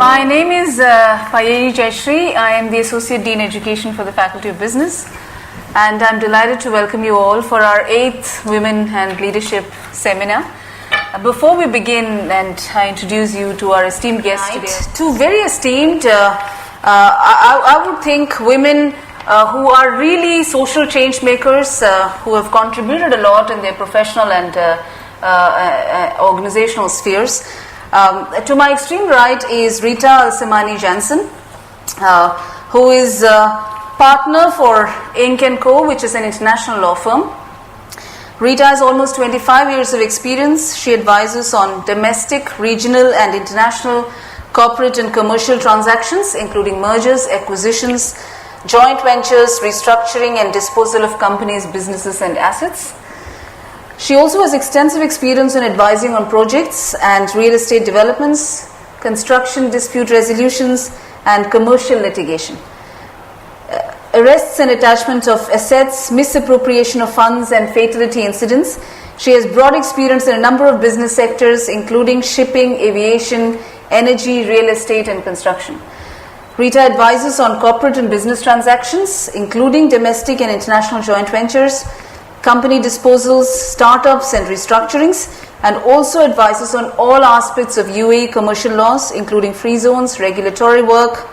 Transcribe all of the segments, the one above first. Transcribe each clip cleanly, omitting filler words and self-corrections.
My name is Payyazhi Jayashree. I am the Associate Dean Education for the Faculty of Business, and I'm delighted to welcome you all for our 8th Women and Leadership Seminar. Before we begin and I introduce you to our esteemed guests today, two very esteemed, I would think women who are really social change makers, who have contributed a lot in their professional and organizational spheres. To my extreme right is Rita Al Semaani Jansen, who is partner for INCE & Co., which is an international law firm. Rita has almost 25 years of experience. She advises on domestic, regional and international corporate and commercial transactions, including mergers, acquisitions, joint ventures, restructuring and disposal of companies, businesses and assets. She also has extensive experience in advising on projects and real estate developments, construction dispute resolutions and commercial litigation. Arrests and attachment of assets, misappropriation of funds and fatality incidents. She has broad experience in a number of business sectors including shipping, aviation, energy, real estate and construction. Rita advises on corporate and business transactions including domestic and international joint ventures, company disposals, startups and restructurings, and also advises on all aspects of UAE commercial laws including free zones, regulatory work,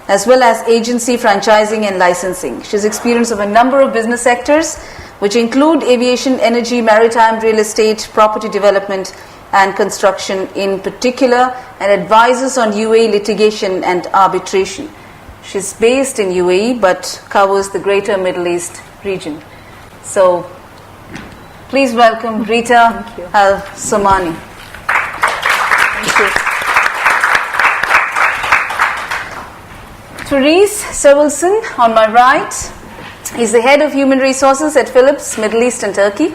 as well as agency, franchising and licensing. She has experience of a number of business sectors which include aviation, energy, maritime, real estate, property development and construction in particular, and advises on UAE litigation and arbitration. She is based in UAE but covers the greater Middle East region. So, please welcome Rita Al Semaani. Thank you. Therese Sevaldsen, on my right, is the head of human resources at Philips, Middle East and Turkey.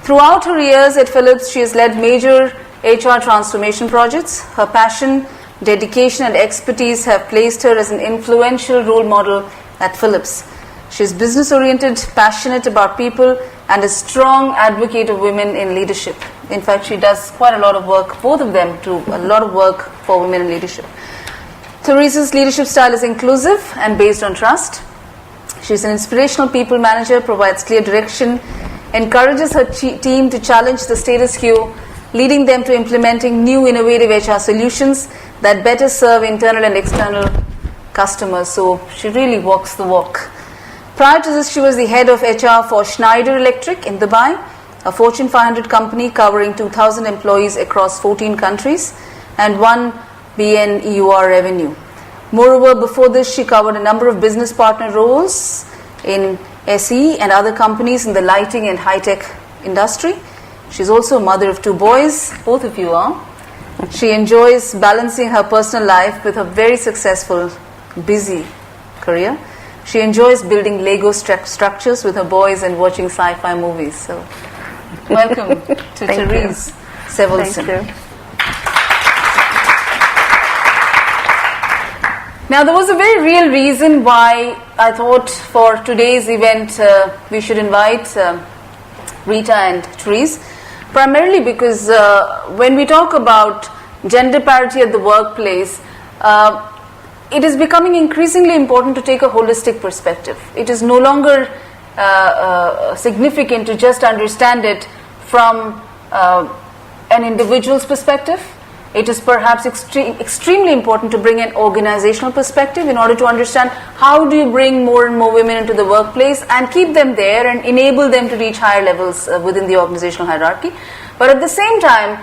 Throughout her years at Philips, she has led major HR transformation projects. Her passion, dedication and expertise have placed her as an influential role model at Philips. She is business-oriented, passionate about people, and a strong advocate of women in leadership. In fact, she does quite a lot of work, both of them do a lot of work for women in leadership. Therese's leadership style is inclusive and based on trust. She is an inspirational people manager, provides clear direction, encourages her team to challenge the status quo, leading them to implementing new innovative HR solutions that better serve internal and external customers. So she really walks the walk. Prior to this, she was the head of HR for Schneider Electric in Dubai, a Fortune 500 company covering 2,000 employees across 14 countries and 1 billion EUR revenue. Moreover, before this, she covered a number of business partner roles in SE and other companies in the lighting and high-tech industry. She's also a mother of 2 boys, both of you are. She enjoys balancing her personal life with her very successful, busy career. She enjoys building Lego structures with her boys and watching sci-fi movies. So, welcome to Therese Sevaldsen. Thank you. Now, there was a very real reason why I thought for today's event we should invite Rita and Therese, primarily because when we talk about gender parity at the workplace, it is becoming increasingly important to take a holistic perspective. It is no longer significant to just understand it from an individual's perspective. It is perhaps extremely important to bring an organizational perspective in order to understand how do you bring more and more women into the workplace and keep them there and enable them to reach higher levels within the organizational hierarchy. But at the same time,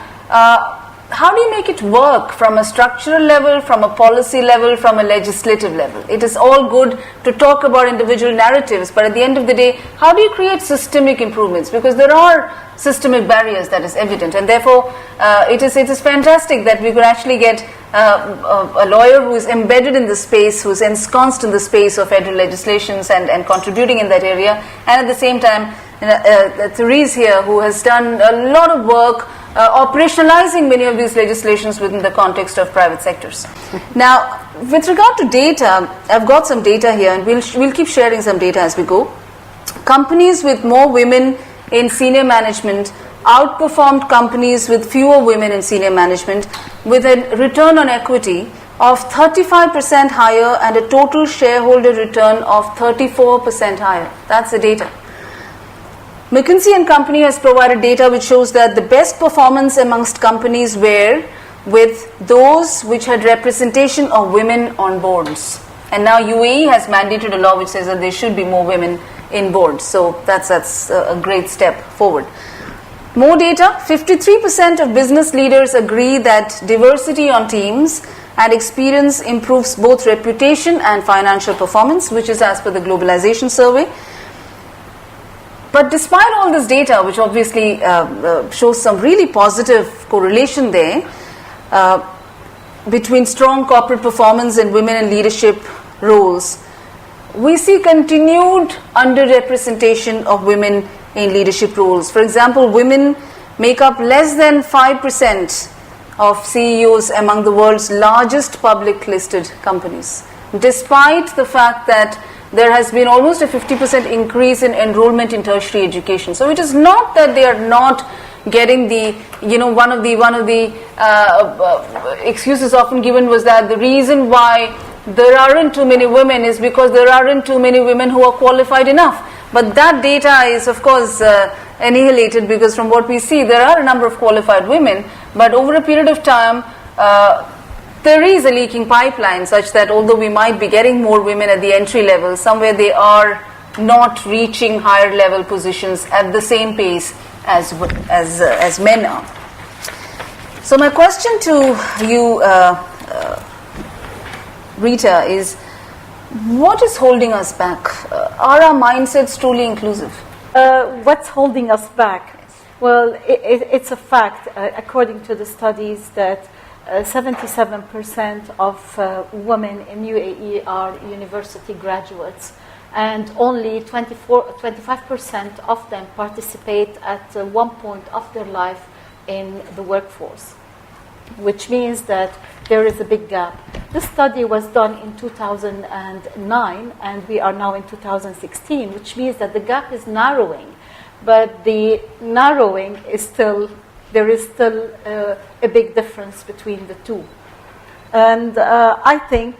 how do you make it work from a structural level, from a policy level, from a legislative level? It is all good to talk about individual narratives, but at the end of the day, how do you create systemic improvements? Because there are systemic barriers that is evident, and therefore it is fantastic that we could actually get a lawyer who is embedded in the space, who is ensconced in the space of federal legislations and contributing in that area, and at the same time Therese here, who has done a lot of work operationalizing many of these legislations within the context of private sectors. Now, with regard to data, I've got some data here, and we'll keep sharing some data as we go. Companies with more women in senior management outperformed companies with fewer women in senior management with a return on equity of 35% higher and a total shareholder return of 34% higher. That's the data. McKinsey and Company has provided data which shows that the best performance amongst companies were with those which had representation of women on boards. And now UAE has mandated a law which says that there should be more women in boards. So that's a great step forward. More data, 53% of business leaders agree that diversity on teams and experience improves both reputation and financial performance, which is as per the globalization survey. But despite all this data, which obviously shows some really positive correlation there between strong corporate performance and women in leadership roles, we see continued underrepresentation of women in leadership roles. For example, women make up less than 5% of CEOs among the world's largest public listed companies, despite the fact that there has been almost a 50% increase in enrollment in tertiary education. So it is not that they are not getting the, one of the excuses often given was that the reason why there aren't too many women is because there aren't too many women who are qualified enough. But that data is, of course, annihilated, because from what we see, there are a number of qualified women, but over a period of time, there is a leaking pipeline such that although we might be getting more women at the entry level, somewhere they are not reaching higher level positions at the same pace as men are. So my question to you, Rita, is what is holding us back? Are our mindsets truly inclusive? What's holding us back? Well, it's a fact, according to the studies, that 77% of women in UAE are university graduates, and only 25% of them participate at one point of their life in the workforce, which means that there is a big gap. This study was done in 2009, and we are now in 2016, which means that the gap is narrowing. But the narrowing is still, there is still a big difference between the two. And I think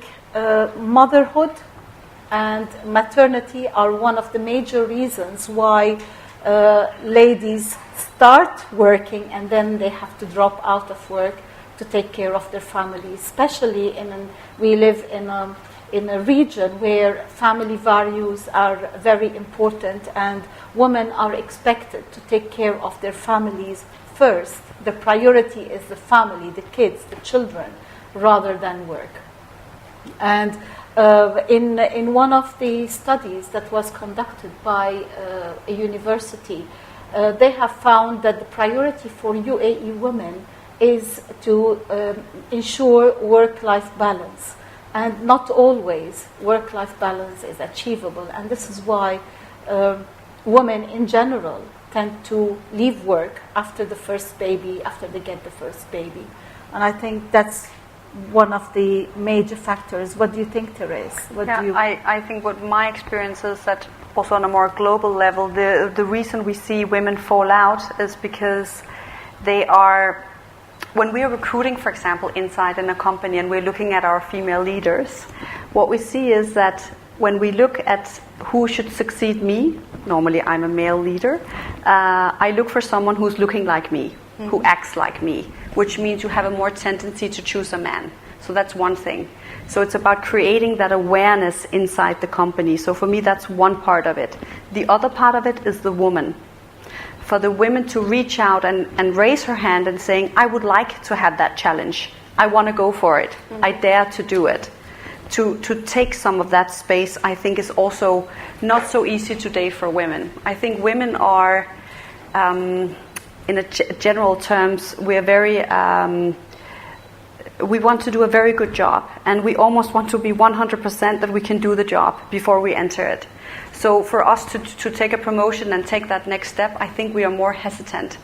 motherhood and maternity are one of the major reasons why ladies start working and then they have to drop out of work to take care of their family, especially we live in a region where family values are very important, and women are expected to take care of their families first. The priority is the family, the kids, the children, rather than work. And in one of the studies that was conducted by a university, they have found that the priority for UAE women is to ensure work-life balance. And not always work-life balance is achievable. And this is why women in general tend to leave work after the first baby, after they get the first baby. And I think that's one of the major factors. What do you think, Therese? I think what my experience is that also on a more global level, the reason we see women fall out is because they are, when we are recruiting, for example, inside in a company and we're looking at our female leaders, what we see is that when we look at who should succeed me, normally I'm a male leader, I look for someone who's looking like me, who acts like me, which means you have a more tendency to choose a man. So that's one thing. So it's about creating that awareness inside the company. So for me, that's one part of it. The other part of it is the woman. For the women to reach out and raise her hand and saying, I would like to have that challenge. I want to go for it. I dare to do it. To take some of that space, I think, is also not so easy today for women. I think women are, in general terms, we are very, we want to do a very good job. And we almost want to be 100% that we can do the job before we enter it. So for us to take a promotion and take that next step, I think we are more hesitant.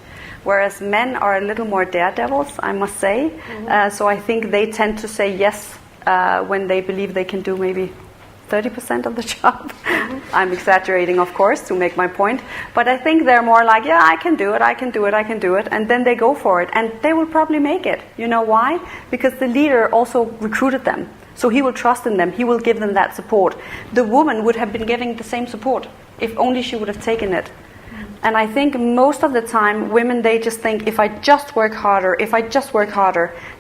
Whereas men are a little more daredevils, I must say. So I think they tend to say yes when they believe they can do maybe 30% of the job. I'm exaggerating, of course, to make my point. But I think they're more like, yeah, I can do it, I can do it, I can do it. And then they go for it. And they will probably make it. You know why? Because the leader also recruited them. So he will trust in them. He will give them that support. The woman would have been giving the same support if only she would have taken it. And I think most of the time, women, they just think, if I just work harder,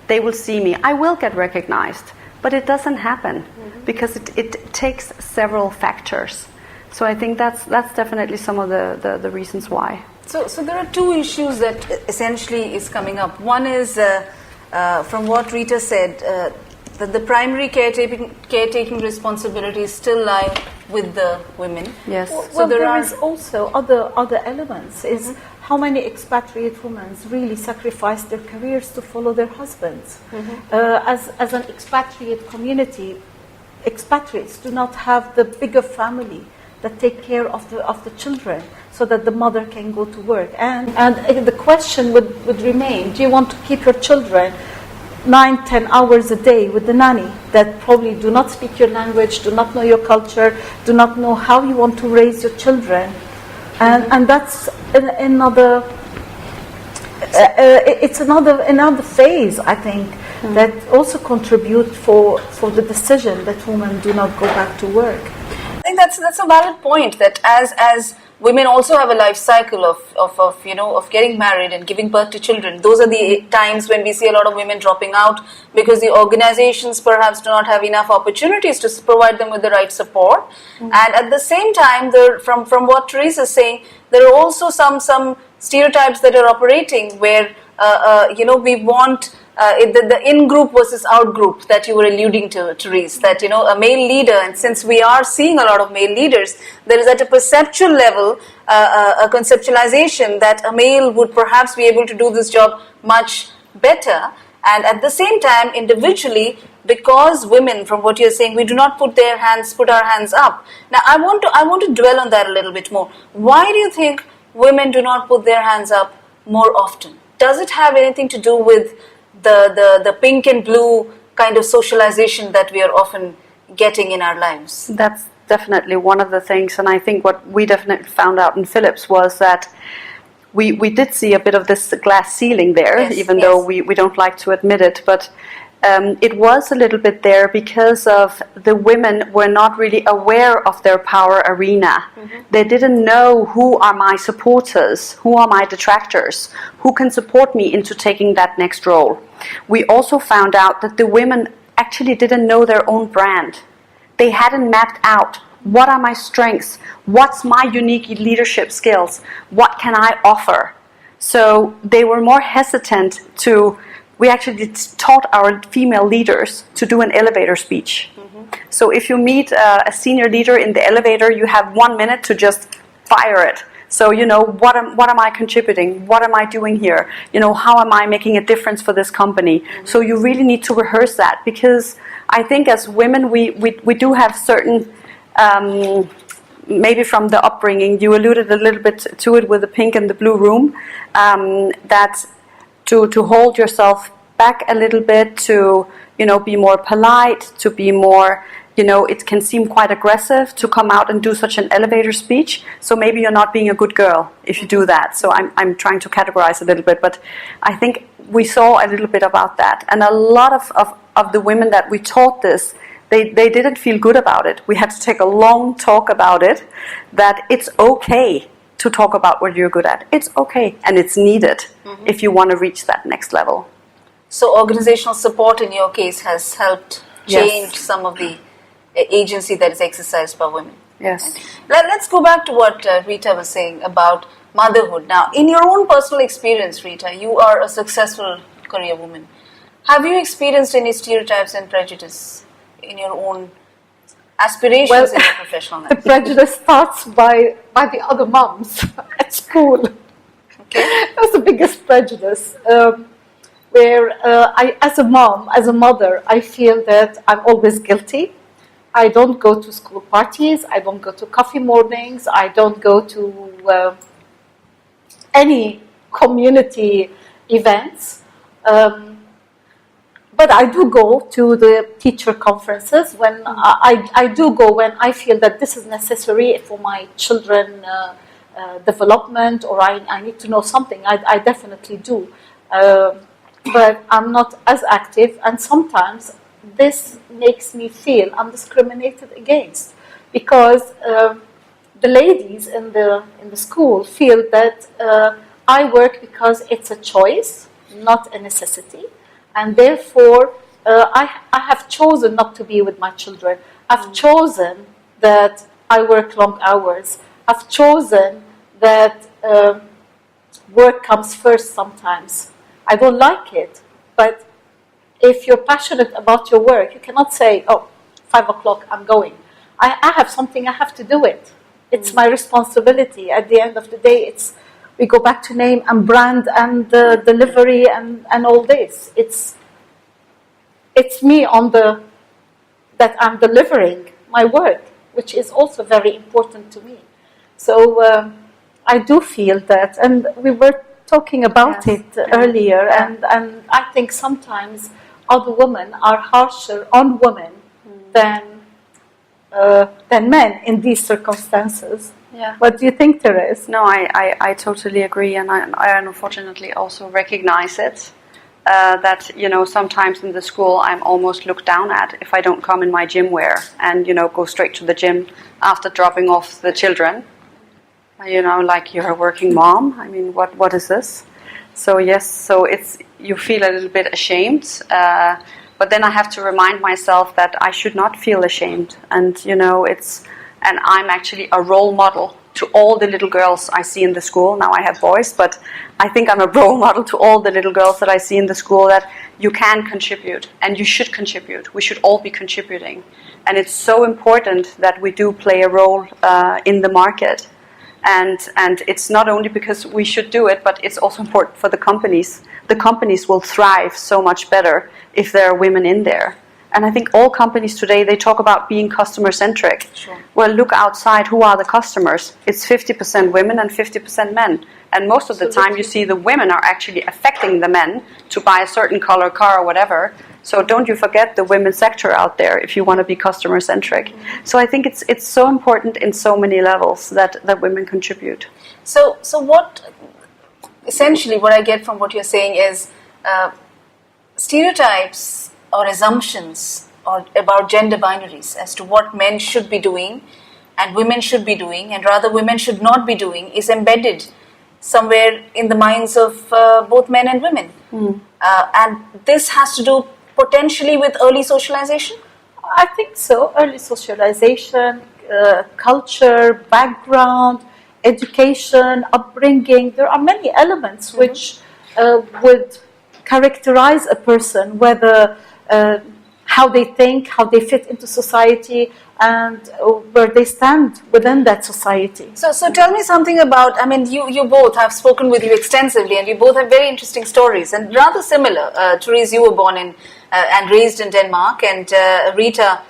they will see me. I will get recognized. But it doesn't happen because it takes several factors. So I think that's definitely some of the reasons why. So there are two issues that essentially is coming up. One is, from what Rita said, that the primary caretaking responsibilities still lie with the women. Yes. So there is also other elements. Is how many expatriate women really sacrifice their careers to follow their husbands? As an expatriate community, expatriates do not have the bigger family that take care of the children, so that the mother can go to work. And the question would remain: do you want to keep your children 9-10 hours a day with the nanny that probably do not speak your language, do not know your culture, do not know how you want to raise your children? And that's another. It's another phase, I think, that also contribute for the decision that women do not go back to work. I think that's a valid point. That as women also have a life cycle of getting married and giving birth to children. Those are the times when we see a lot of women dropping out because the organizations perhaps do not have enough opportunities to provide them with the right support. And at the same time, from what Therese is saying, there are also some stereotypes that are operating where we want the in-group versus out-group that you were alluding to, Therese, that, a male leader, and since we are seeing a lot of male leaders, there is at a perceptual level a conceptualization that a male would perhaps be able to do this job much better. And at the same time, individually, because women, from what you're saying, we do not put our hands up. Now, I want to dwell on that a little bit more. Why do you think women do not put their hands up more often? Does it have anything to do with the pink and blue kind of socialization that we are often getting in our lives? That's definitely one of the things, and I think what we definitely found out in Philips was that we did see a bit of this glass ceiling there, even though we don't like to admit it, but it was a little bit there because of the women were not really aware of their power arena. They didn't know who are my supporters, who are my detractors, who can support me into taking that next role. We also found out that the women actually didn't know their own brand. They hadn't mapped out what are my strengths, what's my unique leadership skills, what can I offer. So they were more hesitant to. We actually taught our female leaders to do an elevator speech. So if you meet a senior leader in the elevator, you have 1 minute to just fire it. So, what am I contributing? What am I doing here? How am I making a difference for this company? So you really need to rehearse that, because I think as women, we do have certain, maybe from the upbringing, you alluded a little bit to it with the pink and the blue room, that to hold yourself back a little bit, to be more polite, to be more, it can seem quite aggressive to come out and do such an elevator speech. So maybe you're not being a good girl if you do that. So I'm trying to categorize a little bit, but I think we saw a little bit about that. And a lot of the women that we taught this, they didn't feel good about it. We had to take a long talk about it, that it's okay to talk about what you're good at. It's okay, and it's needed if you want to reach that next level. So organizational support in your case has helped change some of the agency that is exercised by women. Yes. Let's go back to what Rita was saying about motherhood. Now, in your own personal experience, Rita, you are a successful career woman. Have you experienced any stereotypes and prejudice in your own aspirations in your professional life? The prejudice starts by the other moms at school. Okay. That's the biggest prejudice. Where I, as a mom, as a mother, I feel that I'm always guilty. I don't go to school parties. I don't go to coffee mornings. I don't go to any community events. but I do go to the teacher conferences when I do go when I feel that this is necessary for my children development, or I need to know something. I definitely do, but I'm not as active, and sometimes this makes me feel I'm discriminated against, because the ladies in the school feel that I work because it's a choice, not a necessity, and therefore I have chosen not to be with my children. I've chosen that I work long hours. I've chosen that work comes first sometimes. I don't like it, but if you're passionate about your work, you cannot say, oh, 5 o'clock, I'm going. I have something, I have to do it. It's my responsibility. At the end of the day, we go back to name and brand and delivery and all this. It's me that I'm delivering my work, which is also very important to me. So I do feel that, and we were talking about it earlier, and I think sometimes other women are harsher on women than men in these circumstances. Yeah. What do you think, Therese? No, I totally agree, and I unfortunately also recognize it. That, sometimes in the school I'm almost looked down at if I don't come in my gym wear and, go straight to the gym after dropping off the children. Like, you're a working mom. I mean, what is this? So yes, you feel a little bit ashamed, but then I have to remind myself that I should not feel ashamed, and and I'm actually a role model to all the little girls I see in the school. Now I have boys, but I think I'm a role model to all the little girls that I see in the school, that you can contribute and you should contribute. We should all be contributing, and it's so important that we do play a role in the market. And it's not only because we should do it, but it's also important for the companies. The companies will thrive so much better if there are women in there. And I think all companies today, they talk about being customer-centric. Sure. Well, look outside, who are the customers? It's 50% women and 50% men. And most of the time you see the women are actually affecting the men to buy a certain color car or whatever. So don't you forget the women's sector out there if you want to be customer-centric. So I think it's so important in so many levels that women contribute. So what, essentially what I get from what you're saying is stereotypes or assumptions or about gender binaries as to what men should be doing and women should be doing, and rather women should not be doing, is embedded somewhere in the minds of both men and women. And this has to do potentially with early socialization? I think so. Early socialization, culture, background, education, upbringing. There are many elements which would characterize a person, whether how they think, how they fit into society, and where they stand within that society. So tell me something about, I mean, you both have spoken with you extensively, and you both have very interesting stories, and rather similar. Therese, you were born in and raised in Denmark, and Rita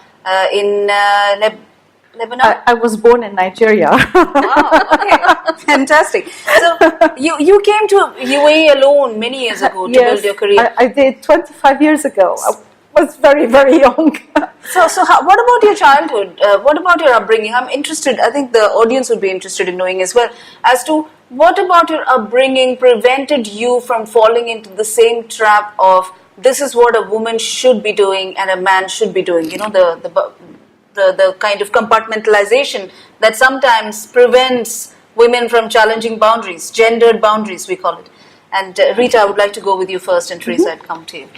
in Lebanon? I was born in Nigeria. Wow, okay, fantastic. So you came to UAE alone many years ago to build your career. I did 25 years ago. I was very, very young. So what about your childhood? What about your upbringing? I'm interested, I think the audience would be interested in knowing as well, as to what about your upbringing prevented you from falling into the same trap of this is what a woman should be doing and a man should be doing, the kind of compartmentalization that sometimes prevents women from challenging boundaries, gendered boundaries we call it. And Rita, I would like to go with you first, and Therese, I'd come to you.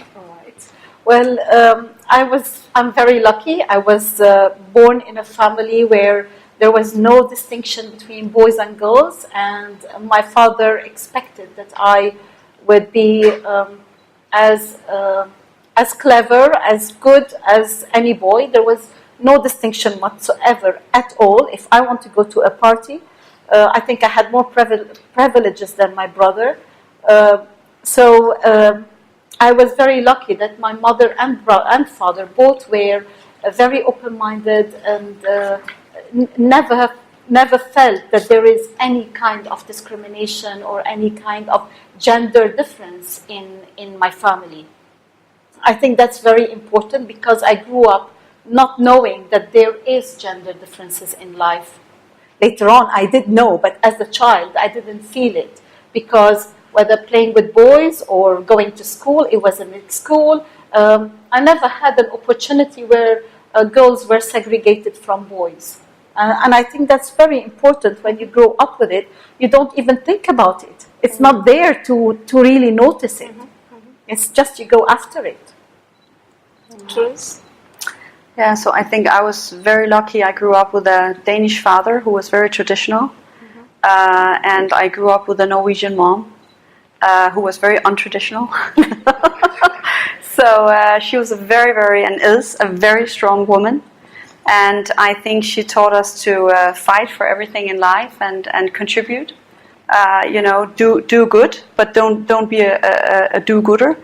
Well, I'm very lucky. I was born in a family where there was no distinction between boys and girls, and my father expected that I would be as clever, as good as any boy. There was no distinction whatsoever at all. If I want to go to a party, I think I had more privileges than my brother. So I was very lucky that my mother and father both were very open-minded and never felt that there is any kind of discrimination or any kind of gender difference in my family. I think that's very important because I grew up not knowing that there is gender differences in life. Later on, I did know, but as a child, I didn't feel it because whether playing with boys or going to school, it was a mixed school. I never had an opportunity where girls were segregated from boys. And I think that's very important. When you grow up with it, you don't even think about it. It's not there to really notice it. It's just you go after it. Therese? Yeah, so I think I was very lucky. I grew up with a Danish father who was very traditional. And I grew up with a Norwegian mom who was very untraditional. So she was and is a very strong woman. And I think she taught us to fight for everything in life and contribute. Do good, but don't be a do-gooder.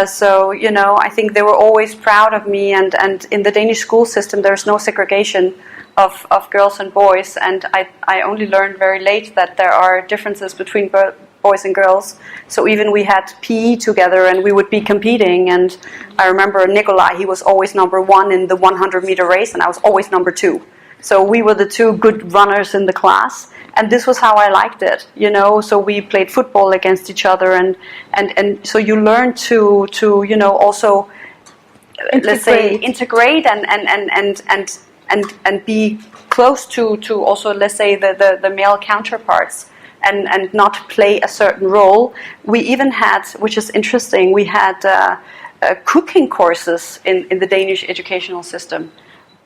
So, I think they were always proud of me, and in the Danish school system there's no segregation of girls and boys, and I only learned very late that there are differences between boys and girls. So even we had PE together and we would be competing, and I remember Nikolai, he was always number 1 in the 100-meter race and I was always number 2. So we were the 2 good runners in the class. And this was how I liked it, so we played football against each other, and so you learn to also let's say integrate and be close to also, let's say, the male counterparts and not play a certain role. We even had, which is interesting, we had cooking courses in the Danish educational system.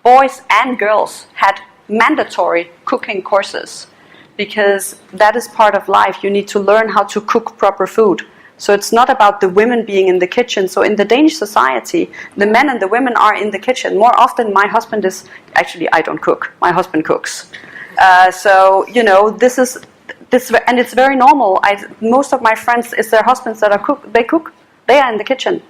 Boys and girls had mandatory cooking courses, because that is part of life. You need to learn how to cook proper food. So it's not about the women being in the kitchen. So in the Danish society, the men and the women are in the kitchen. More often my husband is, actually I don't cook, my husband cooks. This, and it's very normal. Most of my friends, it's their husbands that they cook. They are in the kitchen.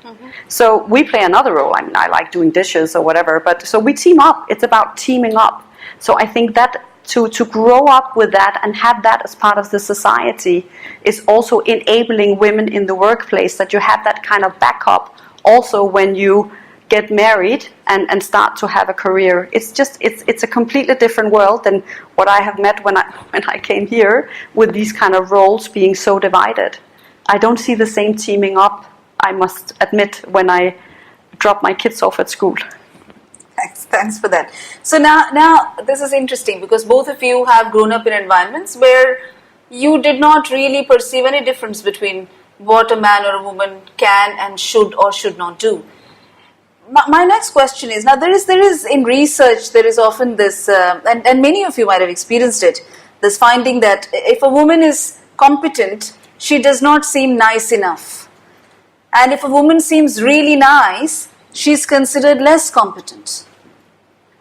So we play another role. I mean, I like doing dishes or whatever, but so we team up. It's about teaming up. So I think that to grow up with that and have that as part of the society is also enabling women in the workplace, that you have that kind of backup also when you get married and start to have a career. It's a completely different world than what I have met when I came here, with these kind of roles being so divided. I don't see the same teaming up, I must admit, when I drop my kids off at school. Thanks for that. So now this is interesting, because both of you have grown up in environments where you did not really perceive any difference between what a man or a woman can and should or should not do. My next question is, now there is in research, there is often this, and many of you might have experienced it, this finding that if a woman is competent, she does not seem nice enough. And if a woman seems really nice, she's considered less competent.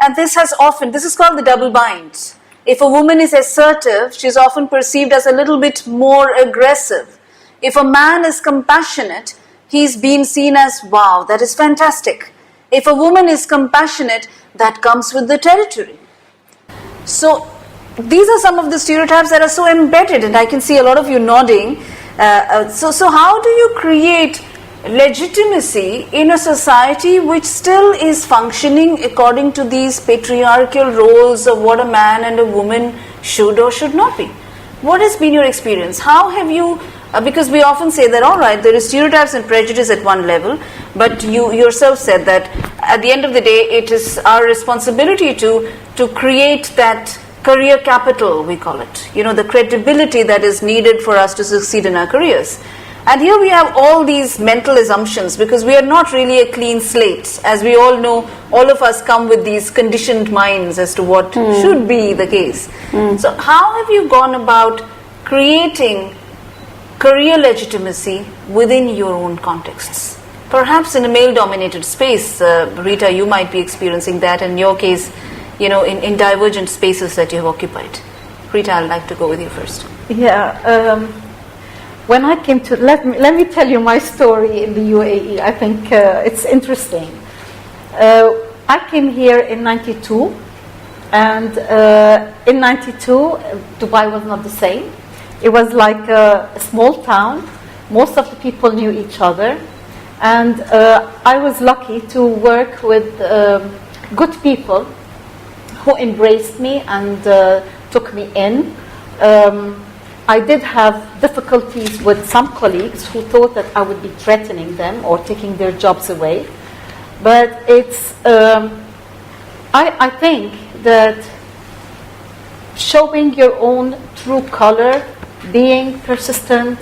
And this is called the double bind. If a woman is assertive, she's often perceived as a little bit more aggressive. If a man is compassionate, he's been seen as, wow, that is fantastic. If a woman is compassionate, that comes with the territory. So these are some of the stereotypes that are so embedded, and I can see a lot of you nodding. So how do you create legitimacy in a society which still is functioning according to these patriarchal roles of what a man and a woman should or should not be? What has been your experience? How have you, because we often say that, all right, there is stereotypes and prejudice at one level, but you yourself said that at the end of the day, it is our responsibility to create that career capital, we call it, the credibility that is needed for us to succeed in our careers. And here we have all these mental assumptions, because we are not really a clean slate. As we all know, all of us come with these conditioned minds as to what should be the case. So how have you gone about creating career legitimacy within your own contexts? Perhaps in a male-dominated space, Rita, you might be experiencing that in your case, in divergent spaces that you have occupied. Rita, I'd like to go with you first. Yeah. When I came to, let me tell you my story in the UAE. I think it's interesting. I came here in 92, and in 92, Dubai was not the same. It was like a small town. Most of the people knew each other. And I was lucky to work with good people who embraced me and took me in. I did have difficulties with some colleagues who thought that I would be threatening them or taking their jobs away. But it's, I think that showing your own true color, being persistent,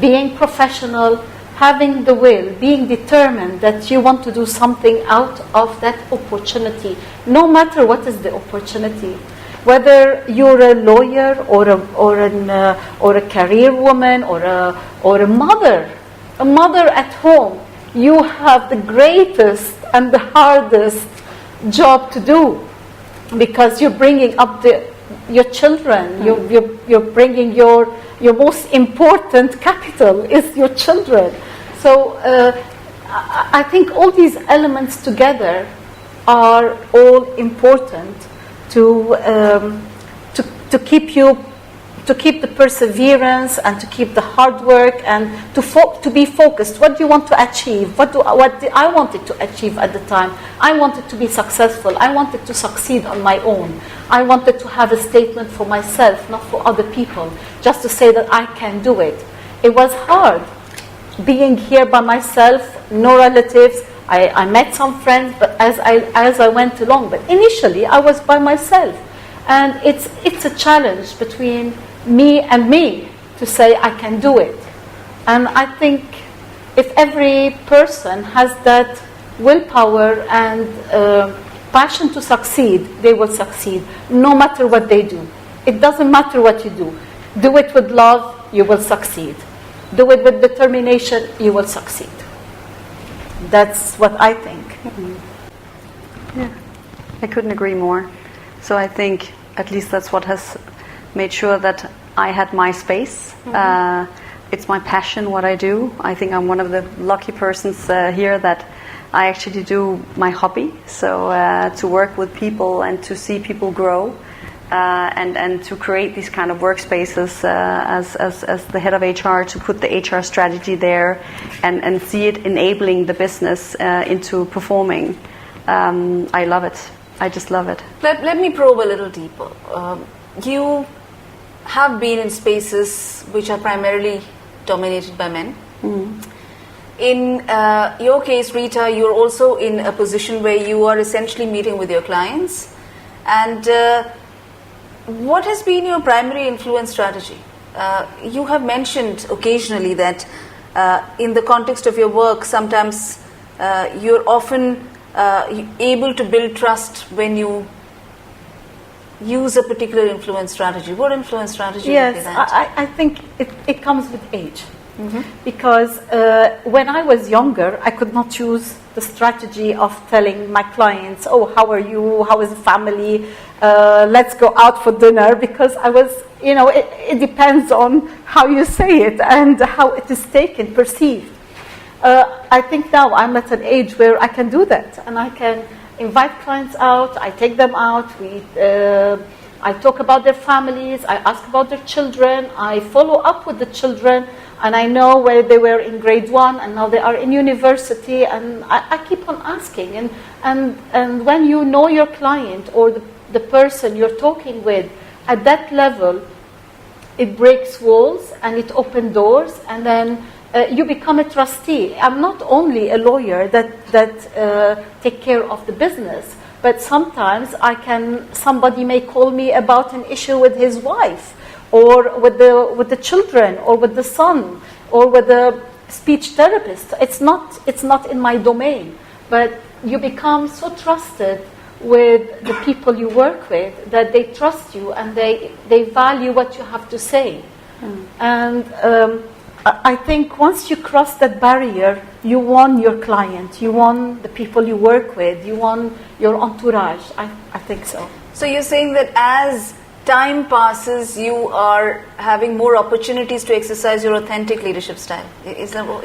being professional, having the will, being determined that you want to do something out of that opportunity, no matter what is the opportunity. Whether you're a lawyer or a career woman or a mother at home, you have the greatest and the hardest job to do, because you're bringing up your children. You're bringing your most important capital is your children. So I think all these elements together are all important to keep the perseverance and to keep the hard work and to be focused. What do you want to achieve? What did I wanted to achieve at the time? I wanted to be successful. I wanted to succeed on my own. I wanted to have a statement for myself, not for other people, just to say that I can do it. It was hard being here by myself, no relatives. I met some friends, but as I went along. But initially, I was by myself, and it's a challenge between me and me to say I can do it. And I think if every person has that willpower and passion to succeed, they will succeed, no matter what they do. It doesn't matter what you do. Do it with love, you will succeed. Do it with determination, you will succeed. That's what I think. Mm-hmm. Yeah, I couldn't agree more. So I think at least that's what has made sure that I had my space. Mm-hmm. It's my passion, what I do. I think I'm one of the lucky persons here that I actually do my hobby. So to work with people and to see people grow and to create these kind of workspaces as the head of HR, to put the HR strategy there and see it enabling the business into performing. I love it. I just love it. Let me probe a little deeper. You have been in spaces which are primarily dominated by men. Mm. In your case, Rita, you're also in a position where you are essentially meeting with your clients. And what has been your primary influence strategy? You have mentioned occasionally that in the context of your work, sometimes you're often able to build trust when you use a particular influence strategy. What influence strategy would be that? I think it comes with age. Mm-hmm. Because when I was younger, I could not use the strategy of telling my clients, oh, how are you? How is the family? Let's go out for dinner, because I was, it depends on how you say it and how it is taken, perceived. I think now I'm at an age where I can do that, and I can invite clients out, I take them out, I talk about their families, I ask about their children, I follow up with the children, and I know where they were in grade 1 and now they are in university, and I keep on asking. And when you know your client or the person you're talking with at that level, it breaks walls and it opens doors, and then you become a trustee. I'm not only a lawyer that take care of the business, but sometimes somebody may call me about an issue with his wife, or with the children, or with the son, or with the speech therapist. It's not in my domain, but you become so trusted with the people you work with that they trust you and they value what you have to say. And I think once you cross that barrier, you won your client, you won the people you work with, you won your entourage. I think so. So you're saying that as time passes, you are having more opportunities to exercise your authentic leadership style. Is that what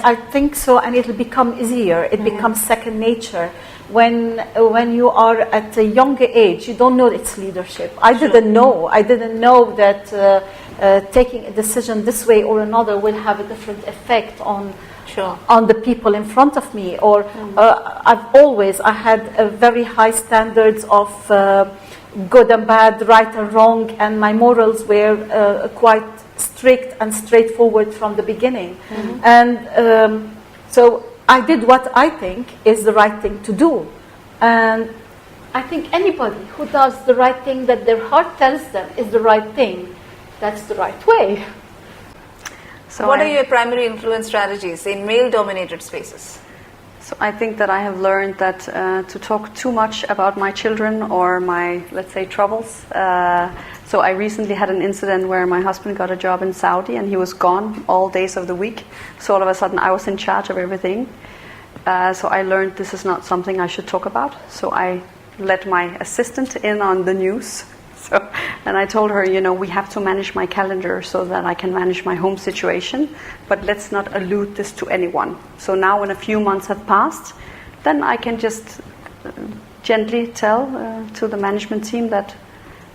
I think so, and it'll become easier. It becomes second nature. When you are at a younger age, you don't know it's leadership. I didn't know that taking a decision this way or another will have a different effect on Sure. on the people in front of me. Or I had very high standards of good and bad, right and wrong, and my morals were quite strict and straightforward from the beginning. And so I did what I think is the right thing to do. And I think anybody who does the right thing that their heart tells them is the right thing, that's the right way. So what are your primary influence strategies in male-dominated spaces? So I think that I have learned that to talk too much about my children or my, let's say, troubles. So I recently had an incident where my husband got a job in Saudi and he was gone all days of the week. So all of a sudden I was in charge of everything. So I learned this is not something I should talk about. So I let my assistant in on the news. And I told her, we have to manage my calendar so that I can manage my home situation, but let's not allude this to anyone. So now when a few months have passed, then I can just gently tell to the management team that,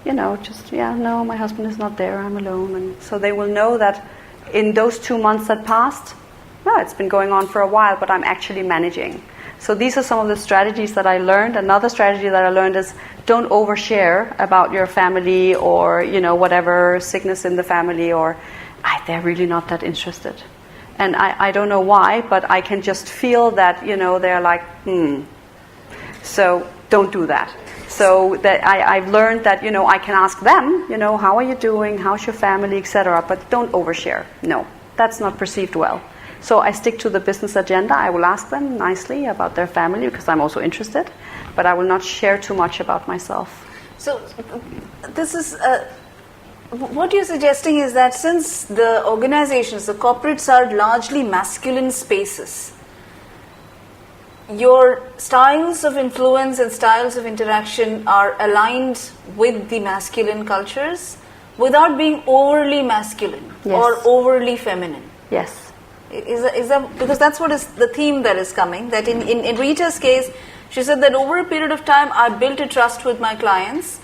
no, my husband is not there, I'm alone. And so they will know that in those 2 months that passed, no, it's been going on for a while, but I'm actually managing. So these are some of the strategies that I learned. Another strategy that I learned is don't overshare about your family or, whatever sickness in the family, or they're really not that interested. And I don't know why, but I can just feel that, they're like, So don't do that. So that I've learned that, I can ask them, how are you doing? How's your family, etc. But don't overshare. No, that's not perceived well. So I stick to the business agenda. I will ask them nicely about their family because I'm also interested, but I will not share too much about myself. So this is, what you're suggesting is that since the organizations, the corporates are largely masculine spaces, your styles of influence and styles of interaction are aligned with the masculine cultures without being overly masculine or overly feminine. Yes. Is that because that's what is the theme that is coming, that in Rita's case, she said that over a period of time I built a trust with my clients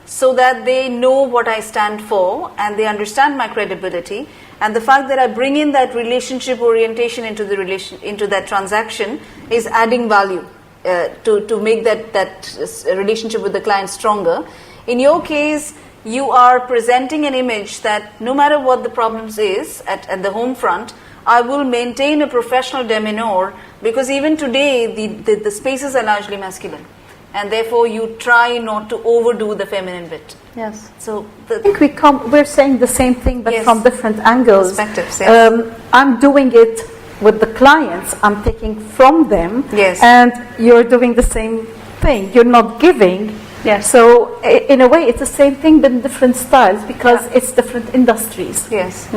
so that they know what I stand for and they understand my credibility, and the fact that I bring in that relationship orientation into that transaction is adding value to make that relationship with the client stronger. In your case, you are presenting an image that no matter what the problems is at the home front, I will maintain a professional demeanor, because even today the spaces are largely masculine, and therefore you try not to overdo the feminine bit. Yes. So I think we're saying the same thing, but from different angles. Perspectives. Yes. I'm doing it with the clients. I'm taking from them. Yes. And you're doing the same thing. You're not giving. Yes. So in a way, it's the same thing, but in different styles, because it's different industries. Yes.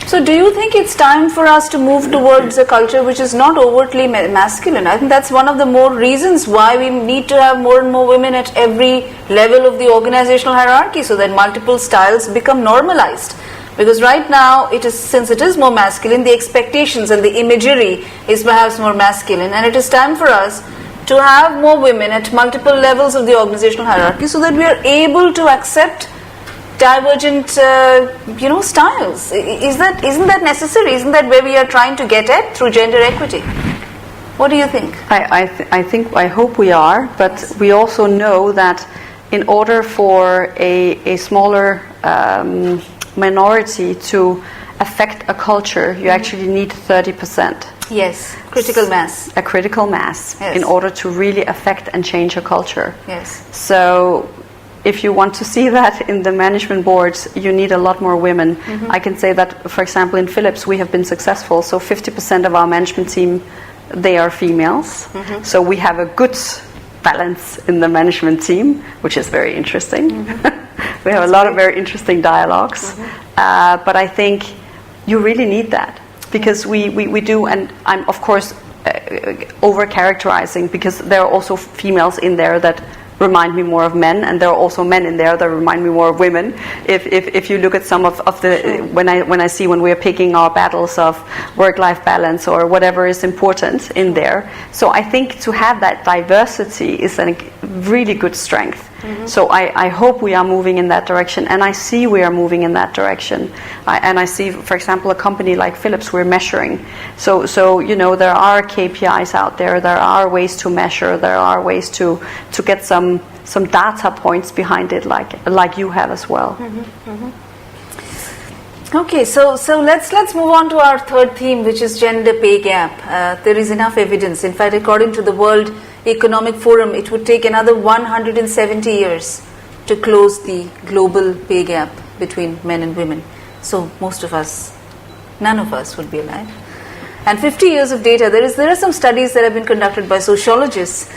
So do you think it's time for us to move towards a culture which is not overtly masculine? I think that's one of the more reasons why we need to have more and more women at every level of the organizational hierarchy, so that multiple styles become normalized. Because right now, since it is more masculine, the expectations and the imagery is perhaps more masculine, and it is time for us to have more women at multiple levels of the organizational hierarchy, so that we are able to accept divergent, styles. Isn't that necessary? Isn't that where we are trying to get at through gender equity? What do you think? I hope we are, but we also know that in order for a smaller minority to affect a culture, you actually need 30%. Yes, critical mass. A critical mass in order to really affect and change a culture. Yes. So if you want to see that in the management boards, you need a lot more women. I can say that, for example, in Philips, we have been successful. So 50% of our management team, they are females. So we have a good balance in the management team, which is very interesting. We have a lot of very interesting dialogues. But I think you really need that, because we do, and I'm, of course, over-characterizing, because there are also females in there that remind me more of men, and there are also men in there that remind me more of women. If you look at some of the when we're picking our battles of work-life balance or whatever is important in there. So I think to have that diversity is really good strength. So I hope we are moving in that direction, and I see we are moving in that direction. And I see, for example, a company like Philips, we're measuring. So you know, there are KPIs out there. There are ways to measure. There are ways to get some data points behind it, like you have as well. Okay, so let's move on to our third theme, which is gender pay gap. There is enough evidence. In fact, according to the World Economic Forum, it would take another 170 years to close the global pay gap between men and women. So most of us, none of us would be alive. And 50 years of data. There are some studies that have been conducted by sociologists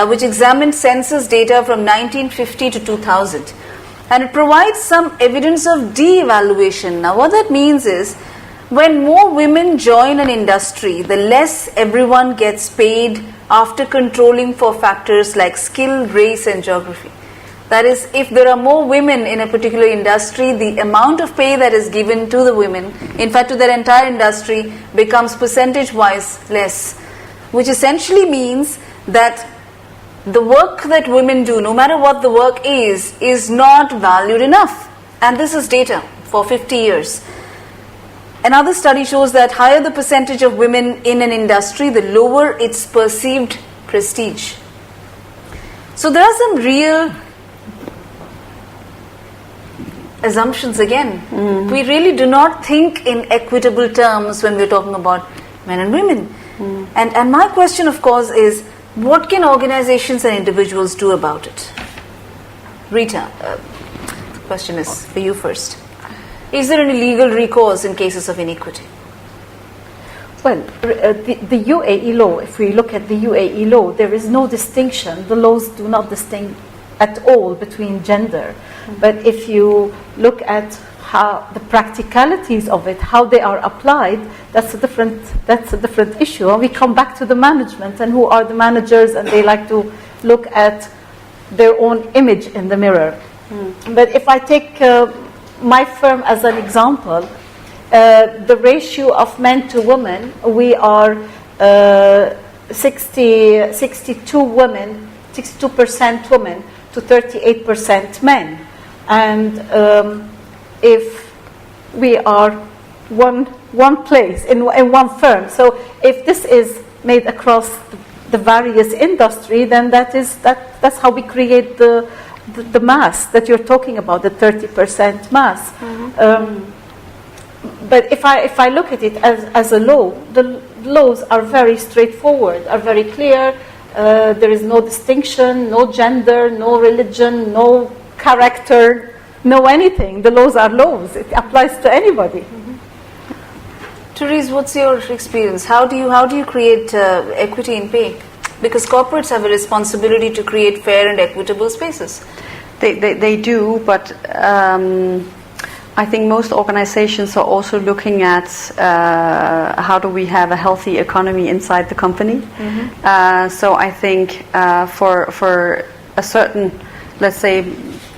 which examined census data from 1950 to 2000. And it provides some evidence of de-evaluation. Now what that means is, when more women join an industry, the less everyone gets paid after controlling for factors like skill, race and geography. That is, if there are more women in a particular industry, the amount of pay that is given to the women, in fact to that entire industry, becomes percentage-wise less. Which essentially means that the work that women do, no matter what the work is not valued enough. And this is data for 50 years. Another study shows that higher the percentage of women in an industry, the lower its perceived prestige. So there are some real assumptions again. We really do not think in equitable terms when we're talking about men and women. And my question, of course, is, what can organizations and individuals do about it? Rita, the question is for you first. Is there any legal recourse in cases of inequity? Well, the UAE law, if we look at the UAE law, there is no distinction. The laws do not distinguish at all between gender. But if you look at how the practicalities of it, how they are applied, that's a different issue. And we come back to the management and who are the managers, and they like to look at their own image in the mirror. But if I take my firm as an example, the ratio of men to women, we are 62 women, 62% women to 38% men. And if we are one place in one firm, so if this is made across the various industry, then that's how we create the mass that you're talking about, the 30% mass. But if I look at it as a law, the laws are very straightforward, are very clear. There is no distinction, no gender, no religion, no character, no anything. The laws are laws. It applies to anybody. Therese, what's your experience? How do you create equity in pay? Because corporates have a responsibility to create fair and equitable spaces. They do, but I think most organizations are also looking at how do we have a healthy economy inside the company. So I think for a certain, let's say,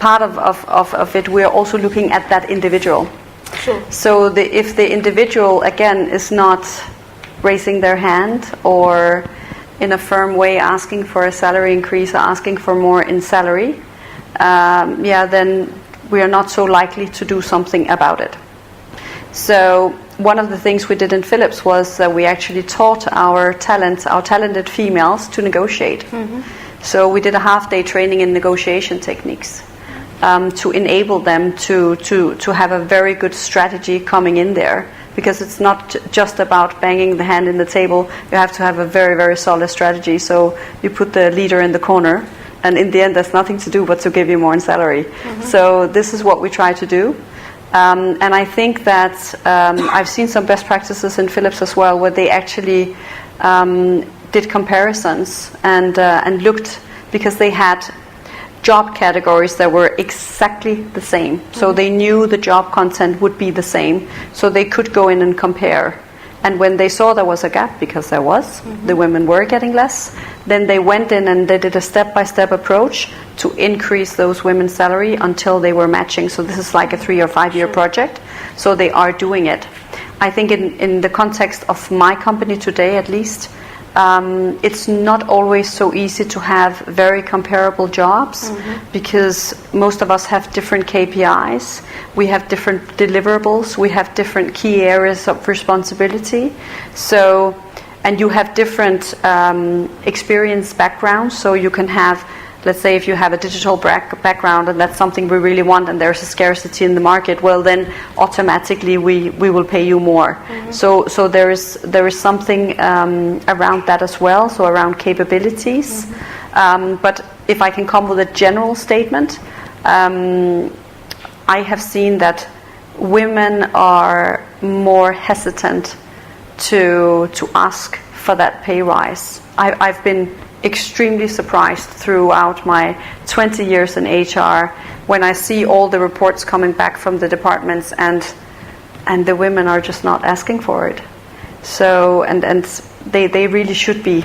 part of it, we are also looking at that individual. Sure. So if the individual, again, is not raising their hand or in a firm way asking for a salary increase or asking for more in salary, then we are not so likely to do something about it. So one of the things we did in Philips was that we actually taught our talented females to negotiate. So we did a half-day training in negotiation techniques to enable them to have a very good strategy coming in there. Because it's not just about banging the hand in the table, you have to have a very, very solid strategy. So you put the leader in the corner, and in the end there's nothing to do but to give you more in salary. So this is what we try to do. And I think that I've seen some best practices in Philips as well, where they actually did comparisons and looked, because they had job categories that were exactly the same. So they knew the job content would be the same, so they could go in and compare. And when they saw there was a gap, because there was, the women were getting less, then they went in and they did a step-by-step approach to increase those women's salary until they were matching. So this is like a 3 or 5 year project. So they are doing it. I think in the context of my company today, at least, it's not always so easy to have very comparable jobs because most of us have different KPIs, we have different deliverables, we have different key areas of responsibility. So, and you have different experience backgrounds, so you can have, let's say if you have a digital background and that's something we really want and there's a scarcity in the market, well then automatically we will pay you more. So there is something around that as well, so around capabilities. But if I can come with a general statement, I have seen that women are more hesitant to ask for that pay rise. I've been extremely surprised throughout my 20 years in HR when I see all the reports coming back from the departments and the women are just not asking for it. So and they really should be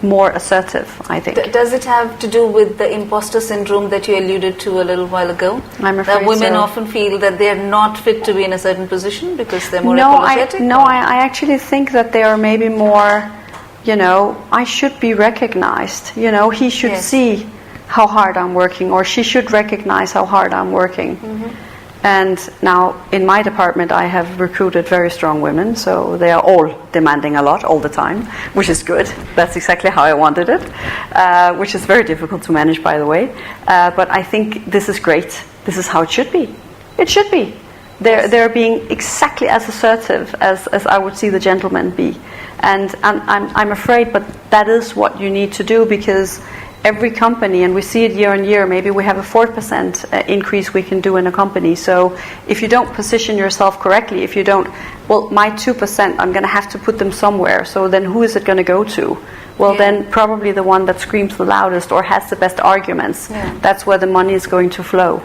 more assertive, I think. Does it have to do with the imposter syndrome that you alluded to a little while ago? I'm afraid that women so. often feel that they're not fit to be in a certain position because they're more apologetic? I actually think that they are maybe more, I should be recognized. He should see how hard I'm working, or she should recognize how hard I'm working. And now in my department I have recruited very strong women, so they are all demanding a lot all the time, which is good. That's exactly how I wanted it, which is very difficult to manage, by the way. But I think this is great. This is how it should be. It should be. They're being exactly as assertive as I would see the gentlemen be. And I'm afraid, but that is what you need to do, because every company, and we see it year on year, maybe we have a 4% increase we can do in a company. So if you don't position yourself correctly, if you don't, well, my 2%, I'm going to have to put them somewhere. So then who is it going to go to? Well, then probably the one that screams the loudest or has the best arguments. That's where the money is going to flow.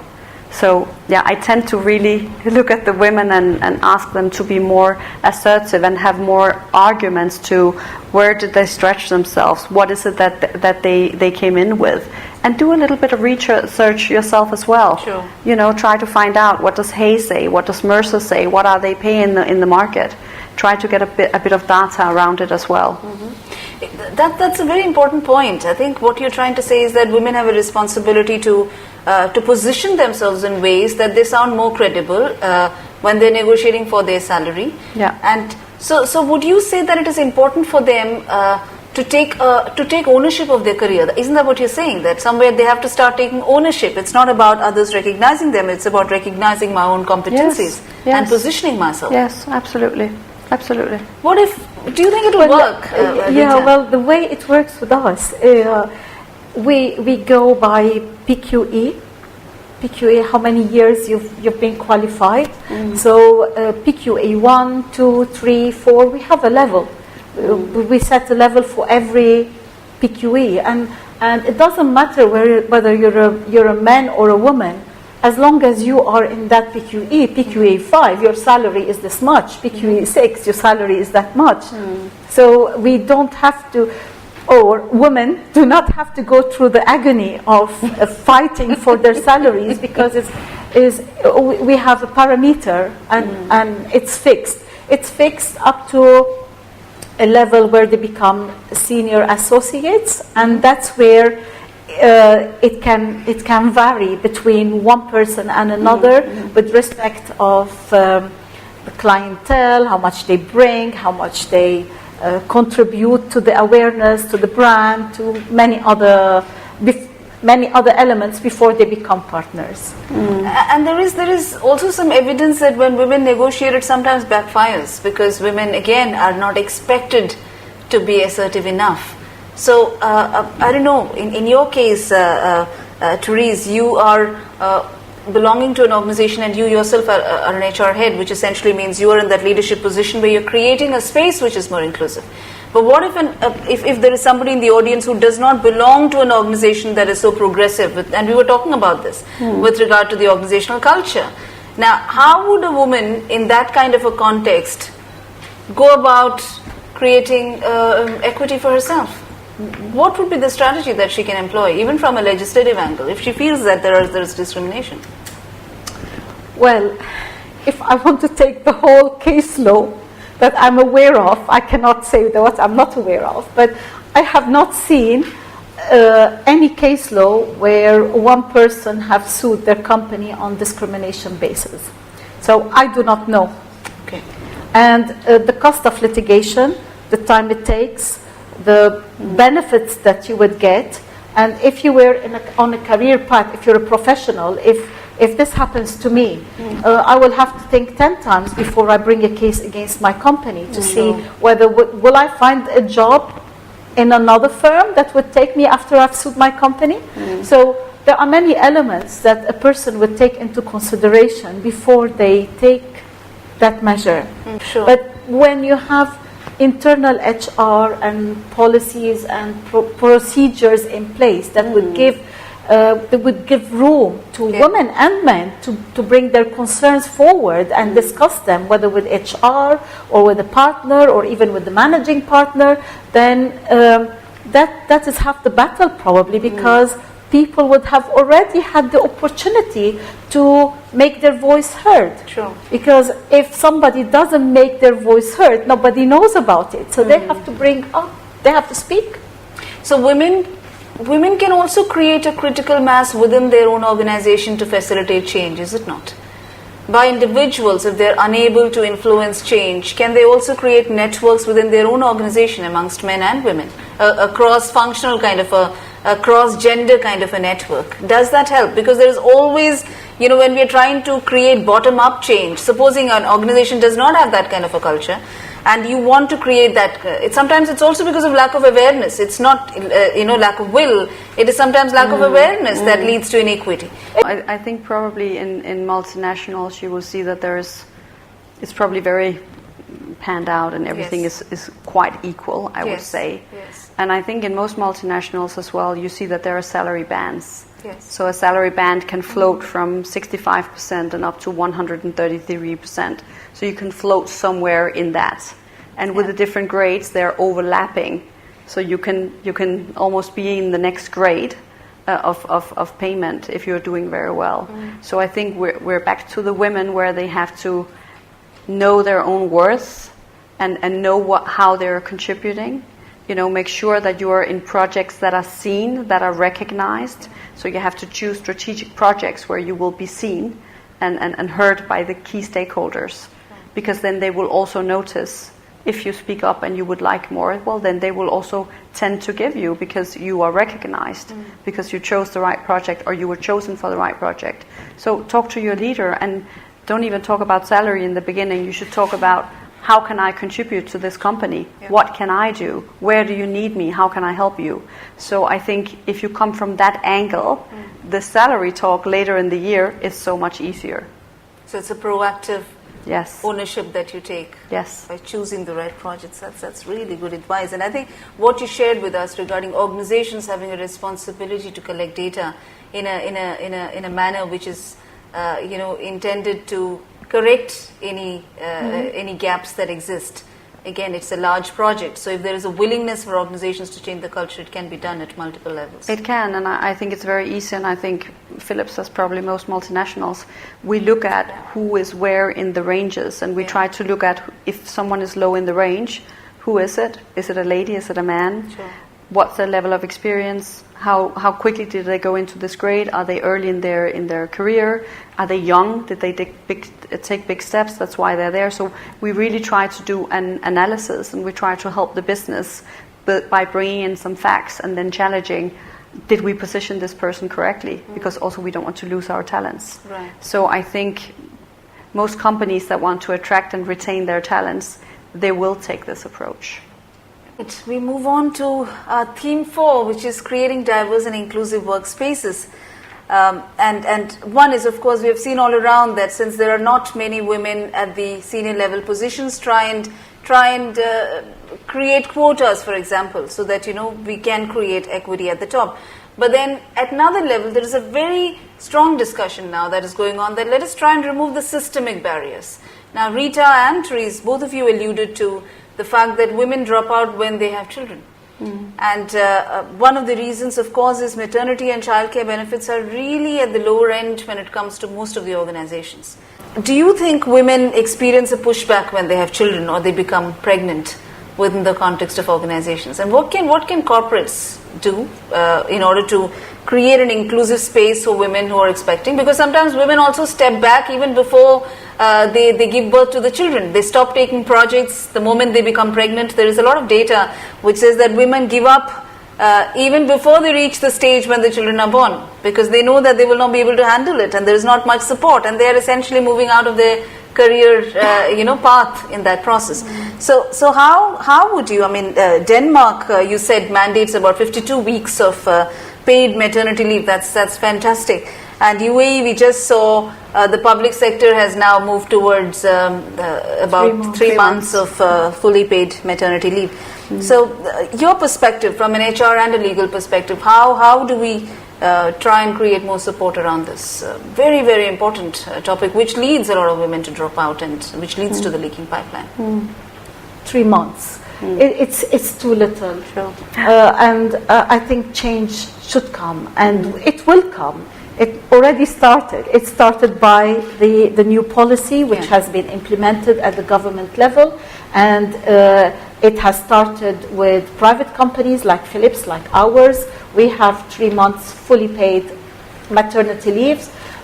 So, I tend to really look at the women and ask them to be more assertive and have more arguments to where did they stretch themselves, what is it that they came in with. And do a little bit of research yourself as well. Sure. Try to find out, what does Hay say, what does Mercer say, what are they paying in the market. Try to get a bit of data around it as well. That's a very important point. I think what you're trying to say is that women have a responsibility to position themselves in ways that they sound more credible when they're negotiating for their salary. And so would you say that it is important for them to take ownership of their career? Isn't that what you're saying? That somewhere they have to start taking ownership. It's not about others recognizing them. It's about recognizing my own competencies and positioning myself. Yes, absolutely. Absolutely. What if? Do you think it will work? Well, the way it works with us, we go by PQE. PQE, how many years you've been qualified. So PQE 1, 2, 3, 4. We have a level. We set a level for every PQE, and it doesn't matter whether you're a man or a woman. As long as you are in that PQE, PQE 5, your salary is this much. PQE 6, your salary is that much. So we don't have to, or women do not have to go through the agony of fighting for their salaries, because we have a parameter and it's fixed. It's fixed up to a level where they become senior associates, and that's where it can vary between one person and another with respect of the clientele, how much they bring, how much they contribute to the awareness, to the brand, to many other elements before they become partners. And there is also some evidence that when women negotiate, it sometimes backfires, because women again are not expected to be assertive enough. So I don't know, in your case, Therese, you are belonging to an organization and you yourself are an HR head, which essentially means you are in that leadership position where you're creating a space which is more inclusive. But what if there is somebody in the audience who does not belong to an organization that is so progressive, and we were talking about this with regard to the organizational culture. Now, how would a woman in that kind of a context go about creating equity for herself? What would be the strategy that she can employ, even from a legislative angle, if she feels that there is discrimination? Well, if I want to take the whole case law that I'm aware of. I cannot say what I'm not aware of, but I have not seen any case law where one person have sued their company on discrimination basis. So I do not know. Okay. And the cost of litigation, the time it takes, the benefits that you would get, and if you were on a career path, if you're a professional, if this happens to me, I will have to think 10 times before I bring a case against my company to see whether will I find a job in another firm that would take me after I've sued my company. So there are many elements that a person would take into consideration before they take that measure. Sure. But when you have internal HR and policies and procedures in place that would give room to women and men to bring their concerns forward and discuss them, whether with HR or with a partner or even with the managing partner, then that is half the battle probably, because people would have already had the opportunity to make their voice heard. Sure. Because if somebody doesn't make their voice heard, nobody knows about it. So they have to bring up, they have to speak. So women can also create a critical mass within their own organization to facilitate change, is it not? By individuals, if they're unable to influence change, can they also create networks within their own organization amongst men and women? A cross-functional kind of a cross-gender kind of a network. Does that help? Because there is always, when we are trying to create bottom-up change, supposing an organization does not have that kind of a culture, and you want to create that, sometimes it's also because of lack of awareness. It's not, lack of will. It is sometimes lack of awareness that leads to inequity. I think probably in multinationals you will see that it's probably very panned out and everything is quite equal, I would say. Yes. And I think in most multinationals as well, you see that there are salary bands. Yes. So a salary band can float from 65% and up to 133%. So you can float somewhere in that. And with the different grades, they're overlapping. So you can almost be in the next grade of payment if you're doing very well. So I think we're back to the women where they have to know their own worth and know how they're contributing. Make sure that you are in projects that are seen, that are recognized. So you have to choose strategic projects where you will be seen and heard by the key stakeholders. Because then they will also notice if you speak up and you would like more, well, then they will also tend to give you because you are recognized, because you chose the right project or you were chosen for the right project. So talk to your leader and don't even talk about salary in the beginning. You should talk about how can I contribute to this company? Yeah. What can I do? Where do you need me? How can I help you? So I think if you come from that angle, the salary talk later in the year is so much easier. So it's a proactive ownership that you take by choosing the right projects. That's really good advice. And I think what you shared with us regarding organizations having a responsibility to collect data in a manner which is intended to correct any gaps that exist. Again, it's a large project. So if there is a willingness for organizations to change the culture, it can be done at multiple levels. It can, and I think it's very easy, and I think Philips, as probably most multinationals, we look at who is where in the ranges, and we try to look at if someone is low in the range, who is it? Is it a lady? Is it a man? Sure. What's their level of experience? How quickly did they go into this grade? Are they early in their career? Are they young? Did they take big steps? That's why they're there. So we really try to do an analysis, and we try to help the business by bringing in some facts and then challenging, did we position this person correctly? Because also we don't want to lose our talents. Right. So I think most companies that want to attract and retain their talents, they will take this approach. We move on to theme 4, which is creating diverse and inclusive workspaces. And one is, of course, we have seen all around that since there are not many women at the senior level positions, try and create quotas, for example, so that we can create equity at the top. But then at another level, there is a very strong discussion now that is going on that let us try and remove the systemic barriers. Now, Rita and Therese, both of you alluded to the fact that women drop out when they have children. And one of the reasons, of course, is maternity and childcare benefits are really at the lower end when it comes to most of the organizations. Do you think women experience a pushback when they have children or they become pregnant within the context of organizations? And what can corporates do in order to create an inclusive space for women who are expecting? Because sometimes women also step back even before they give birth to the children. They stop taking projects the moment they become pregnant. There is a lot of data which says that women give up even before they reach the stage when the children are born, because they know that they will not be able to handle it and there is not much support, and they are essentially moving out of their career path in that process. So how would you, I mean, Denmark, you said, mandates about 52 weeks of paid maternity leave. That's fantastic. And UAE, we just saw the public sector has now moved towards about 3 months of fully paid maternity leave. So your perspective from an HR and a legal perspective, how do we try and create more support around this very, very important topic, which leads a lot of women to drop out and which leads to the leaking pipeline? 3 months. It's too little. Sure. And I think change should come, and it will come. It already started. It started by the new policy, which has been implemented at the government level, and it has started with private companies like Philips, like ours. We have 3 months fully paid maternity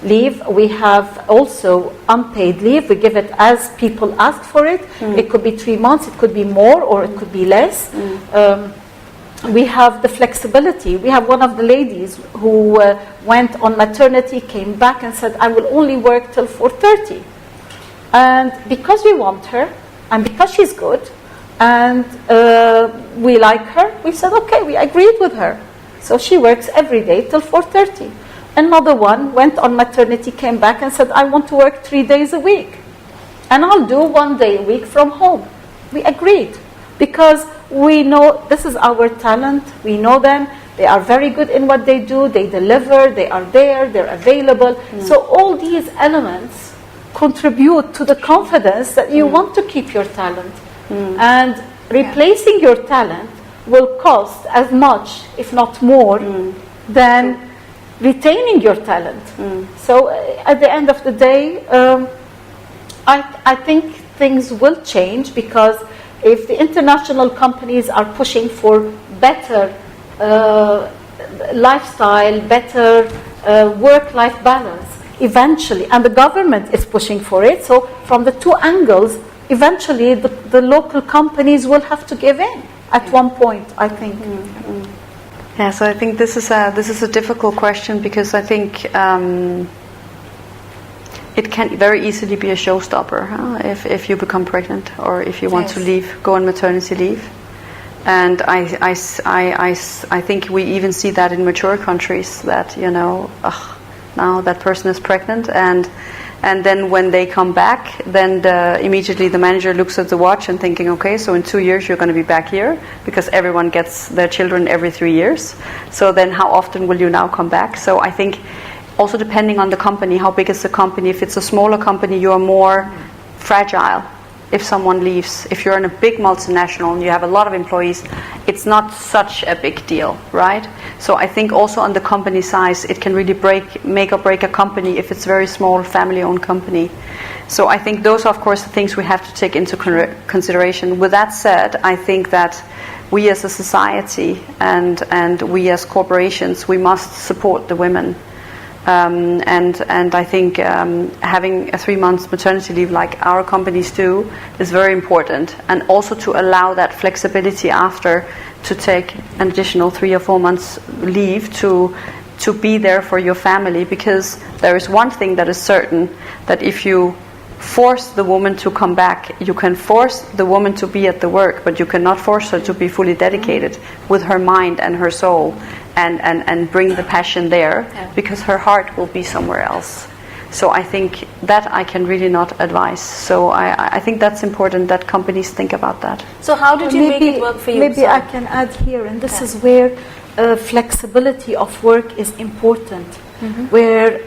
leave. We have also unpaid leave. We give it as people ask for it. It could be 3 months, it could be more, or it could be less. We have the flexibility. We have one of the ladies who went on maternity, came back and said, I will only work till 4:30. And because we want her, and because she's good, and we like her, we said, okay, we agreed with her. So she works every day till 4:30. Another one went on maternity, came back and said, I want to work 3 days a week. And I'll do 1 day a week from home. We agreed. Because we know this is our talent. We know them. They are very good in what they do. They deliver. They are there. They're available. So all these elements contribute to the confidence that you want to keep your talent. And replacing your talent will cost as much, if not more, than retaining your talent. So at the end of the day, I think things will change, because if the international companies are pushing for better lifestyle, better work-life balance, eventually, and the government is pushing for it, so from the two angles, eventually the local companies will have to give in at one point, I think. Yeah, so I think this is a difficult question, because I think it can very easily be a showstopper if you become pregnant, or if you want to go on maternity leave. And I think we even see that in mature countries, that now that person is pregnant, and then when they come back, then immediately the manager looks at the watch and thinking, okay, so in 2 years you're going to be back here, because everyone gets their children every 3 years. So then how often will you now come back? So I think also depending on the company, how big is the company? If it's a smaller company, you are more fragile if someone leaves. If you're in a big multinational and you have a lot of employees, it's not such a big deal, right? So I think also on the company size, it can really make or break a company if it's a very small family-owned company. So I think those are, of course, the things we have to take into consideration. With that said, I think that we as a society and we as corporations, we must support the women. And I think having a 3 months maternity leave like our companies do is very important, and also to allow that flexibility after to take an additional 3 or 4 months leave to be there for your family, because there is one thing that is certain, that if you force the woman to come back, you can force the woman to be at the work, but you cannot force her to be fully dedicated with her mind and her soul. And bring the passion there, because her heart will be somewhere else. So I think that I can really not advise. So I think that's important that companies think about that. So how did you make it work for you? Maybe I can add here, and this is where flexibility of work is important, where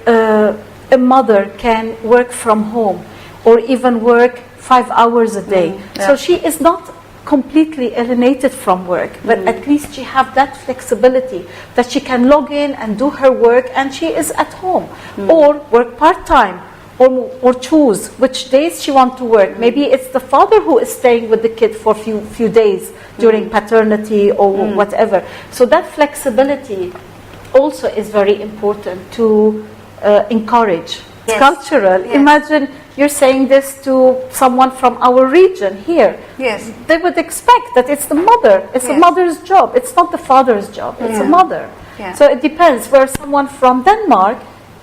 a mother can work from home or even work 5 hours a day. So she is not completely alienated from work, but at least she have that flexibility that she can log in and do her work, and she is at home, or work part-time, or choose which days she wants to work. Maybe it's the father who is staying with the kid for few days during paternity or whatever. So that flexibility also is very important to encourage. It's cultural. Yes. Imagine you're saying this to someone from our region here. Yes. They would expect that it's the mother. It's the mother's job. It's not the father's job. It's the mother. Yeah. So it depends. Where someone from Denmark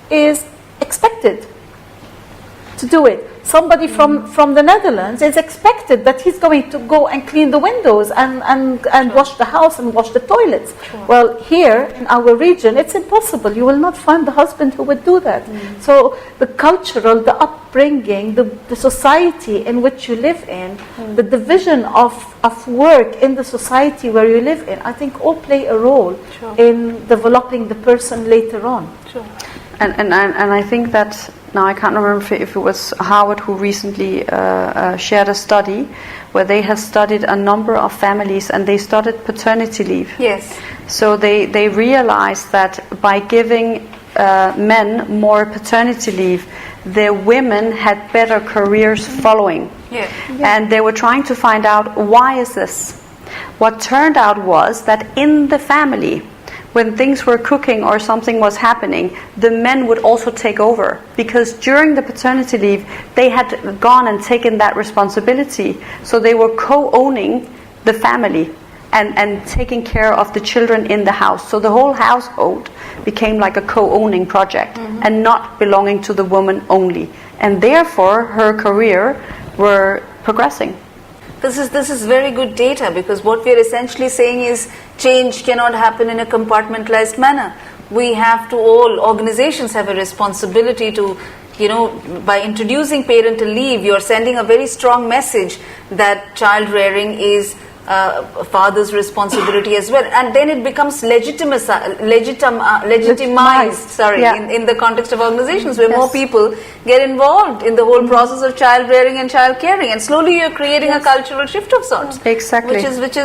is expected to do it. Somebody from the Netherlands is expected that he's going to go and clean the windows and wash the house and wash the toilets. Well, here in our region, it's impossible. You will not find the husband who would do that. So the cultural, the upbringing, the society in which you live in, the division of work in the society where you live in, I think all play a role in developing the person later on. And I think that, now I can't remember if it was Harvard who recently shared a study where they have studied a number of families and they studied paternity leave. Yes. So they realized that by giving men more paternity leave, their women had better careers following. Yeah. And they were trying to find out, why is this? What turned out was that in the family, when things were cooking or something was happening, the men would also take over, because during the paternity leave they had gone and taken that responsibility, so they were co-owning the family and taking care of the children in the house. So the whole household became like a co-owning project and not belonging to the woman only, and therefore her career were progressing. This is very good data, because what we are essentially saying is change cannot happen in a compartmentalized manner. We have to, all organizations have a responsibility to, by introducing parental leave, you are sending a very strong message that child rearing is a father's responsibility as well, and then it becomes legitimized in the context of organizations where more people get involved in the whole process of child rearing and child caring, and slowly you're creating a cultural shift of sorts. Exactly. Which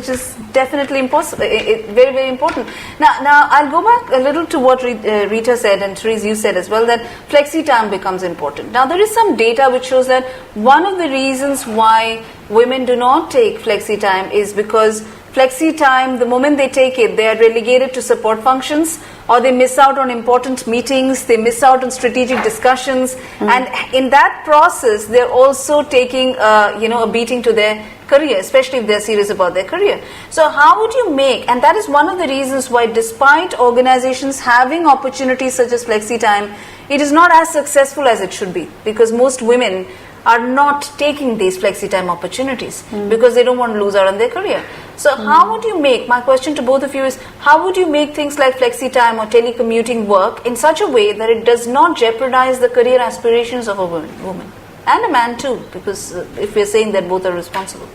is definitely impossible. Very, very important. Now I'll go back a little to what Rita said, and Therese, you said as well, that flexi time becomes important. Now there is some data which shows that one of the reasons why women do not take flexi time is because flexi time, the moment they take it, they are relegated to support functions, or they miss out on important meetings, they miss out on strategic discussions, and in that process they're also taking a beating to their career, especially if they're serious about their career. So how would you make, and that is one of the reasons why despite organizations having opportunities such as flexi time, it is not as successful as it should be, because most women are not taking these flexi time opportunities because they don't want to lose out on their career. So how would you make, my question to both of you is, how would you make things like flexi time or telecommuting work in such a way that it does not jeopardize the career aspirations of a woman and a man too, because if we're saying that both are responsible?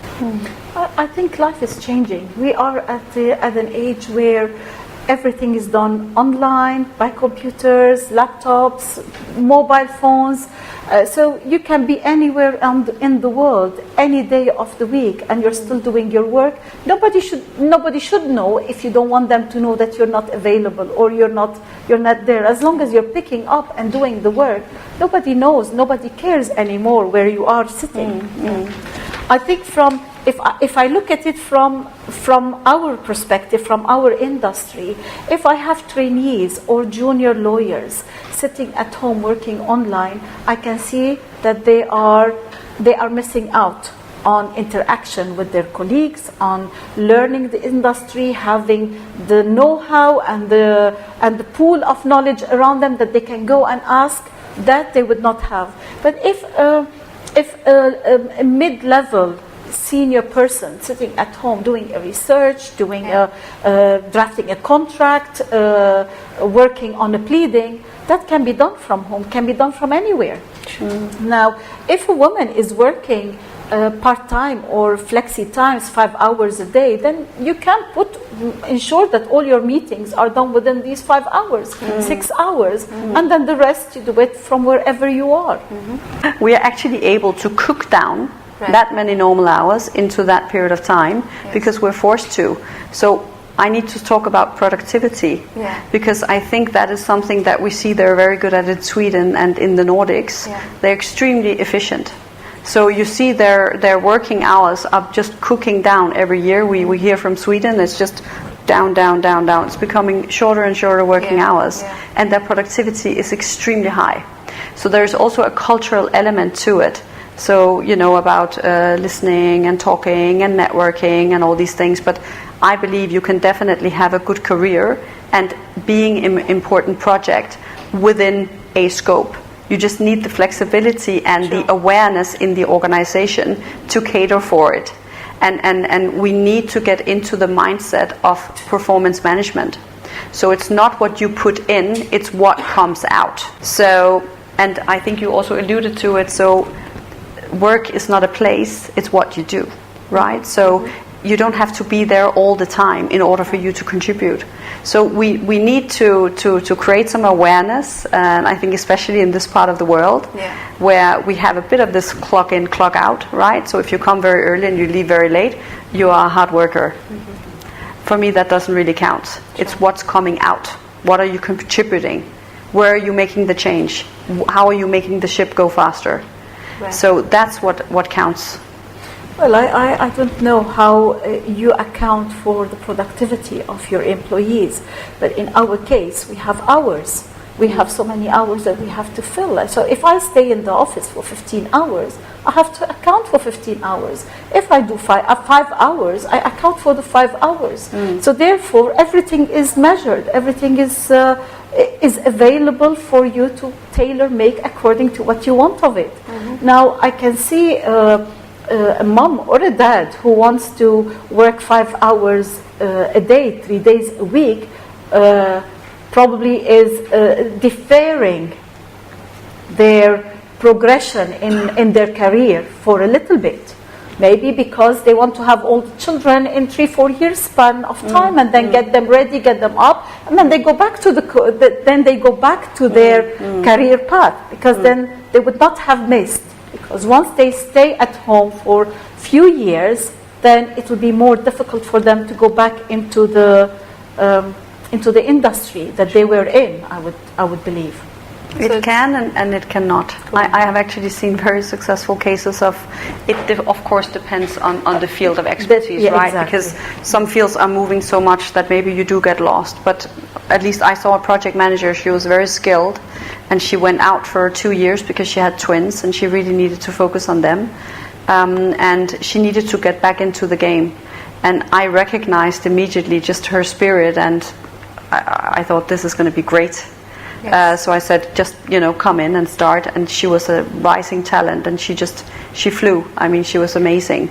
I think life is changing. We are at an age where everything is done online, by computers, laptops, mobile phones. So you can be anywhere in the world, any day of the week, and you're still doing your work. Nobody should know if you don't want them to know that you're not available or you're not there. As long as you're picking up and doing the work, nobody knows, nobody cares anymore where you are sitting. I think if I look at it from our perspective, from our industry, if I have trainees or junior lawyers sitting at home working online, I can see that they are missing out on interaction with their colleagues, on learning the industry, having the know-how and the pool of knowledge around them that they can go and ask that they would not have. But if a mid-level senior person sitting at home doing a research, doing drafting a contract, working on a pleading, that can be done from home, can be done from anywhere. Now, if a woman is working part-time or flexi times 5 hours a day, then you can ensure that all your meetings are done within these 5 hours, 6 hours, and then the rest you do it from wherever you are. We are actually able to cook down that many normal hours into that period of time because we're forced to. So I need to talk about productivity, Yeah. because I think that is something that we see they're very good at in Sweden and in the Nordics. Yeah. They're extremely efficient. So you see their working hours are just cooking down every year. We hear from Sweden, it's just down, down, down, down. It's becoming shorter and shorter working Yeah, hours, yeah. and their productivity is extremely high. So there's also a cultural element to it. So, about listening and talking and networking and all these things. But I believe you can definitely have a good career and being an important project within a scope. You just need the flexibility and Sure. the awareness in the organization to cater for it. And we need to get into the mindset of performance management. So it's not what you put in, it's what comes out. So, and I think you also alluded to it, so work is not a place, it's what you do, right? So you don't have to be there all the time in order for you to contribute. So we need to create some awareness, and I think especially in this part of the world, Yeah. where we have a bit of this clock in, clock out, right? So if you come very early and you leave very late, you are a hard worker. For me, that doesn't really count. It's what's coming out. What are you contributing? Where are you making the change? How are you making the ship go faster? Right. So that's what counts. Well, I don't know how you account for the productivity of your employees, but in our case, we have hours. We have so many hours that we have to fill. So if I stay in the office for 15 hours, I have to account for 15 hours. If I do 5 hours, I account for the 5 hours. So therefore, everything is measured. Everything is available for you to tailor-make according to what you want of it. Now, I can see a mom or a dad who wants to work 5 hours a day, 3 days a week, probably is deferring their progression in their career for a little bit. Maybe because they want to have all the children in 3-4 years span of time, and then get them ready, get them up, and then they go back to their career path, because then they would not have missed. Because once they stay at home for few years, then it will be more difficult for them to go back into the industry that they were in. I would believe. It can and it cannot. I have actually seen very successful cases of it. Of course, depends on the field of expertise, Yeah, right? exactly. Because some fields are moving so much that maybe you do get lost. But at least I saw a project manager. She was very skilled, and she went out for 2 years because she had twins, and she really needed to focus on them, and she needed to get back into the game. And I recognized immediately just her spirit, and I thought this is going to be great. Yes. So I said, just come in and start. And she was a rising talent, and she flew. I mean, she was amazing,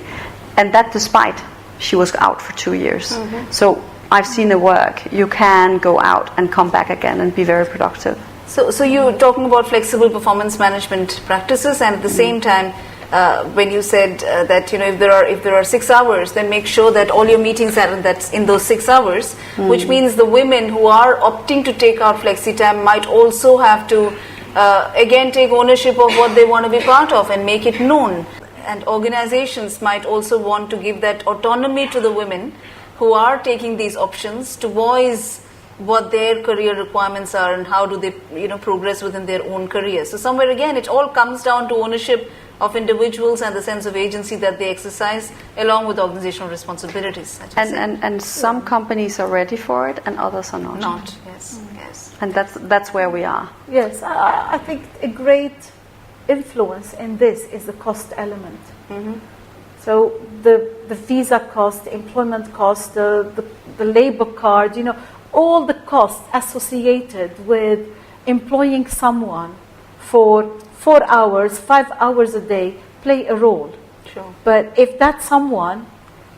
and that despite she was out for 2 years. So I've seen it work. You can go out and come back again and be very productive. So you're talking about flexible performance management practices, and at the same time, when you said that if there are 6 hours, then make sure that all your meetings are in those 6 hours, which means the women who are opting to take out flexi time might also have to again take ownership of what they want to be part of and make it known. And organizations might also want to give that autonomy to the women who are taking these options to voice what their career requirements are and how do they progress within their own careers. So somewhere again, it all comes down to ownership of individuals and the sense of agency that they exercise, along with organizational responsibilities. And some companies are ready for it, and others are not. Yes. And that's where we are. Yes, I think a great influence in this is the cost element. So the visa cost, the employment cost, the labor card, all the costs associated with employing someone for 4 hours, 5 hours a day play a role. Sure. But if that someone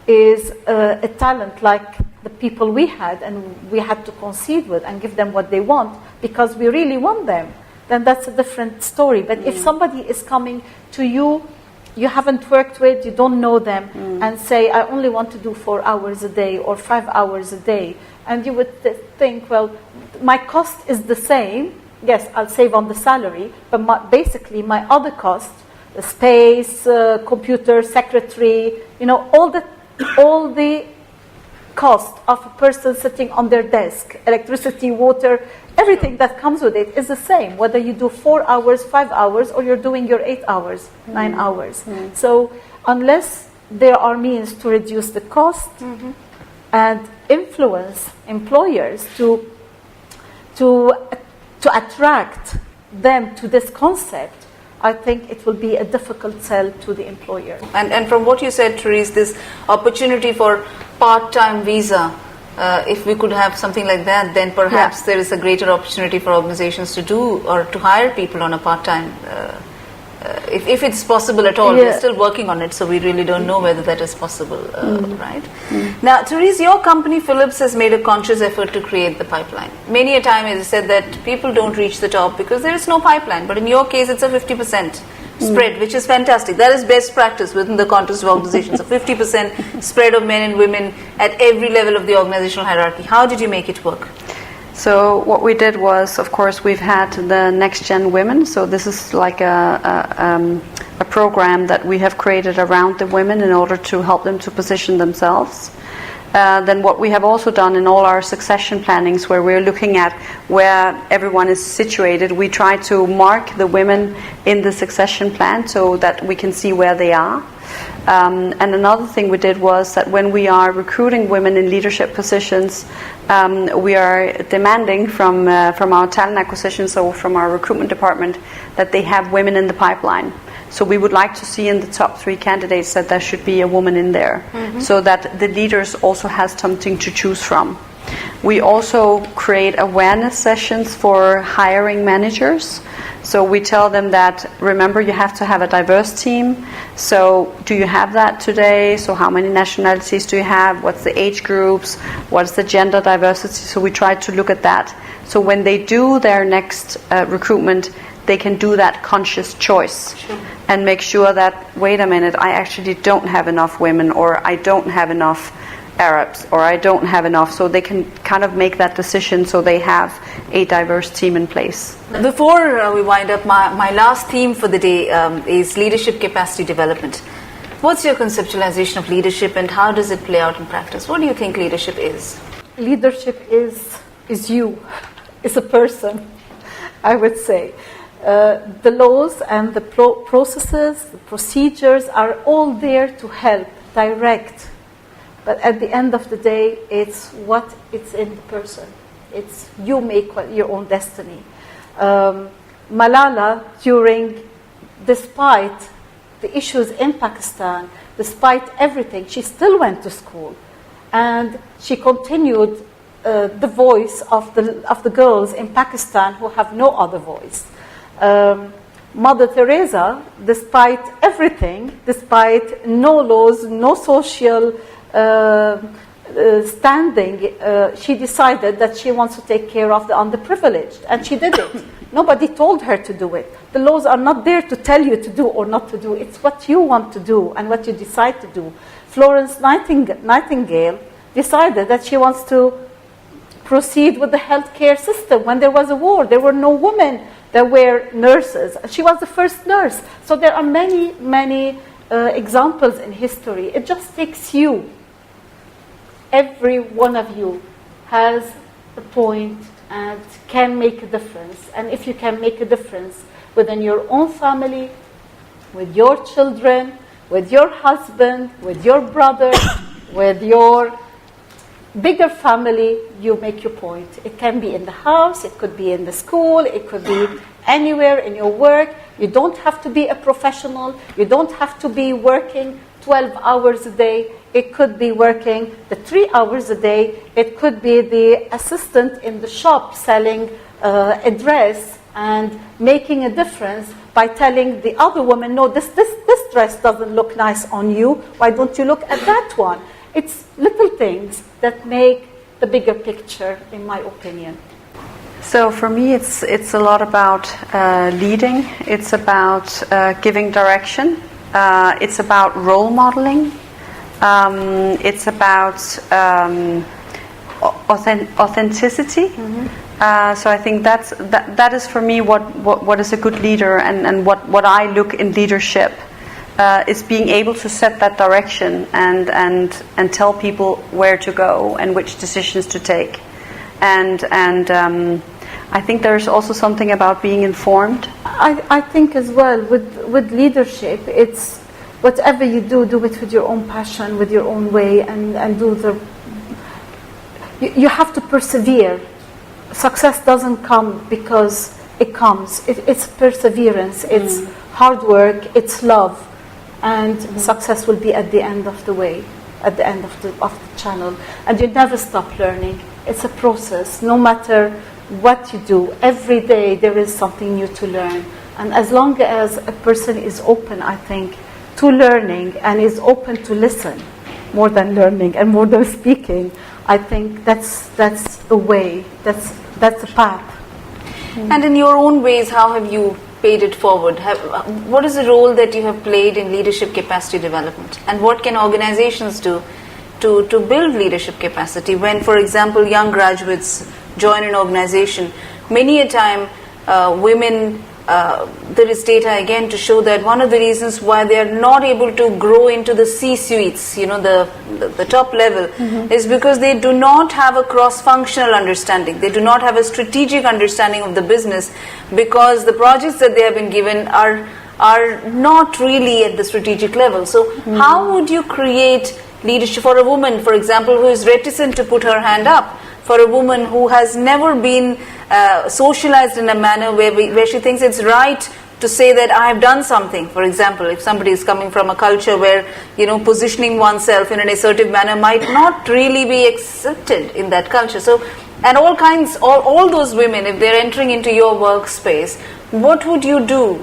is a talent like the people we had, and we had to concede with and give them what they want because we really want them, then that's a different story. But if somebody is coming to you, you haven't worked with, you don't know them, and say, I only want to do 4 hours a day or 5 hours a day, and you would think, well, my cost is the same. Yes, I'll save on the salary, but basically my other cost, the space, computer, secretary, all the cost of a person sitting on their desk, electricity, water, everything that comes with it is the same, whether you do 4 hours, 5 hours, or you're doing your 8 hours, 9 hours. So unless there are means to reduce the cost and influence employers to attract them to this concept, I think it will be a difficult sell to the employer. And from what you said, Therese, this opportunity for part-time visa, if we could have something like that, then perhaps there is a greater opportunity for organizations to do or to hire people on a part-time, if it's possible at all. We're still working on it, so we really don't know whether that is possible, right? Now, Therese, your company, Philips, has made a conscious effort to create the pipeline. Many a time it is said that people don't reach the top because there is no pipeline, but in your case, it's a 50% spread, which is fantastic. That is best practice within the context of organizations. A 50% spread of men and women at every level of the organizational hierarchy. How did you make it work? So what we did was, of course, we've had the Next Gen Women. So this is like a program that we have created around the women in order to help them to position themselves. Then what we have also done in all our succession plannings, where we're looking at where everyone is situated, we try to mark the women in the succession plan so that we can see where they are. And another thing we did was that when we are recruiting women in leadership positions, we are demanding from our talent acquisition, so from our recruitment department, that they have women in the pipeline. So we would like to see in the top 3 candidates that there should be a woman in there, so that the leaders also has something to choose from. We also create awareness sessions for hiring managers. So we tell them that, remember, you have to have a diverse team. So do you have that today? So how many nationalities do you have? What's the age groups? What's the gender diversity? So we try to look at that. So when they do their next recruitment, they can do that conscious choice and make sure that, wait a minute, I actually don't have enough women, or I don't have enough Arabs, or I don't have enough. So they can kind of make that decision so they have a diverse team in place. Before we wind up, my last theme for the day is leadership capacity development. What's your conceptualization of leadership, and how does it play out in practice? What do you think leadership is? Leadership is you, is a person, I would say. The laws and the processes, the procedures are all there to help, direct. But at the end of the day, it's in the person. It's you make your own destiny. Malala, despite the issues in Pakistan, despite everything, she still went to school, and she continued the voice of the girls in Pakistan who have no other voice. Mother Teresa, despite everything, despite no laws, no social standing, she decided that she wants to take care of the underprivileged, and she did it. Nobody told her to do it. The laws are not there to tell you to do or not to do. It's what you want to do and what you decide to do. Florence Nightingale decided that she wants to proceed with the healthcare system. When there was a war, there were no women that were nurses. She was the first nurse. So there are many, many examples in history. It just takes you. Every one of you has a point and can make a difference. And if you can make a difference within your own family, with your children, with your husband, with your brother, with your bigger family, you make your point. It can be in the house, it could be in the school, it could be anywhere in your work. You don't have to be a professional. You don't have to be working 12 hours a day. It could be working the 3 hours a day. It could be the assistant in the shop selling a dress and making a difference by telling the other woman, no, this dress doesn't look nice on you. Why don't you look at that one? It's little things that make the bigger picture, in my opinion. So for me, it's a lot about leading. It's about giving direction. It's about role modeling. It's about authenticity. So I think that is for me what is a good leader, and what I look in leadership is being able to set that direction and tell people where to go and which decisions to take. And I think there's also something about being informed. I think as well with leadership, it's whatever you do it with your own passion, with your own way, and do the. You have to persevere. Success doesn't come because it comes. It's perseverance. It's hard work. It's love, and success will be at the end of the way, at the end of the channel. And you never stop learning. It's a process. No matter what you do, every day there is something new to learn. And as long as a person is open, I think, to learning and is open to listen, more than learning and more than speaking, I think that's a way. That's a path. And in your own ways, how have you paid it forward? What is the role that you have played in leadership capacity development? And what can organizations do to build leadership capacity when, for example, young graduates join an organization? Many a time, women, there is data again to show that one of the reasons why they are not able to grow into the C-suites, the top level, is because they do not have a cross-functional understanding. They do not have a strategic understanding of the business, because the projects that they have been given are not really at the strategic level. So how would you create leadership for a woman, for example, who is reticent to put her hand up, for a woman who has never been socialized in a manner where she thinks it's right to say that I have done something? For example, if somebody is coming from a culture where positioning oneself in an assertive manner might not really be accepted in that culture. So, and all those women, if they're entering into your workspace, what would you do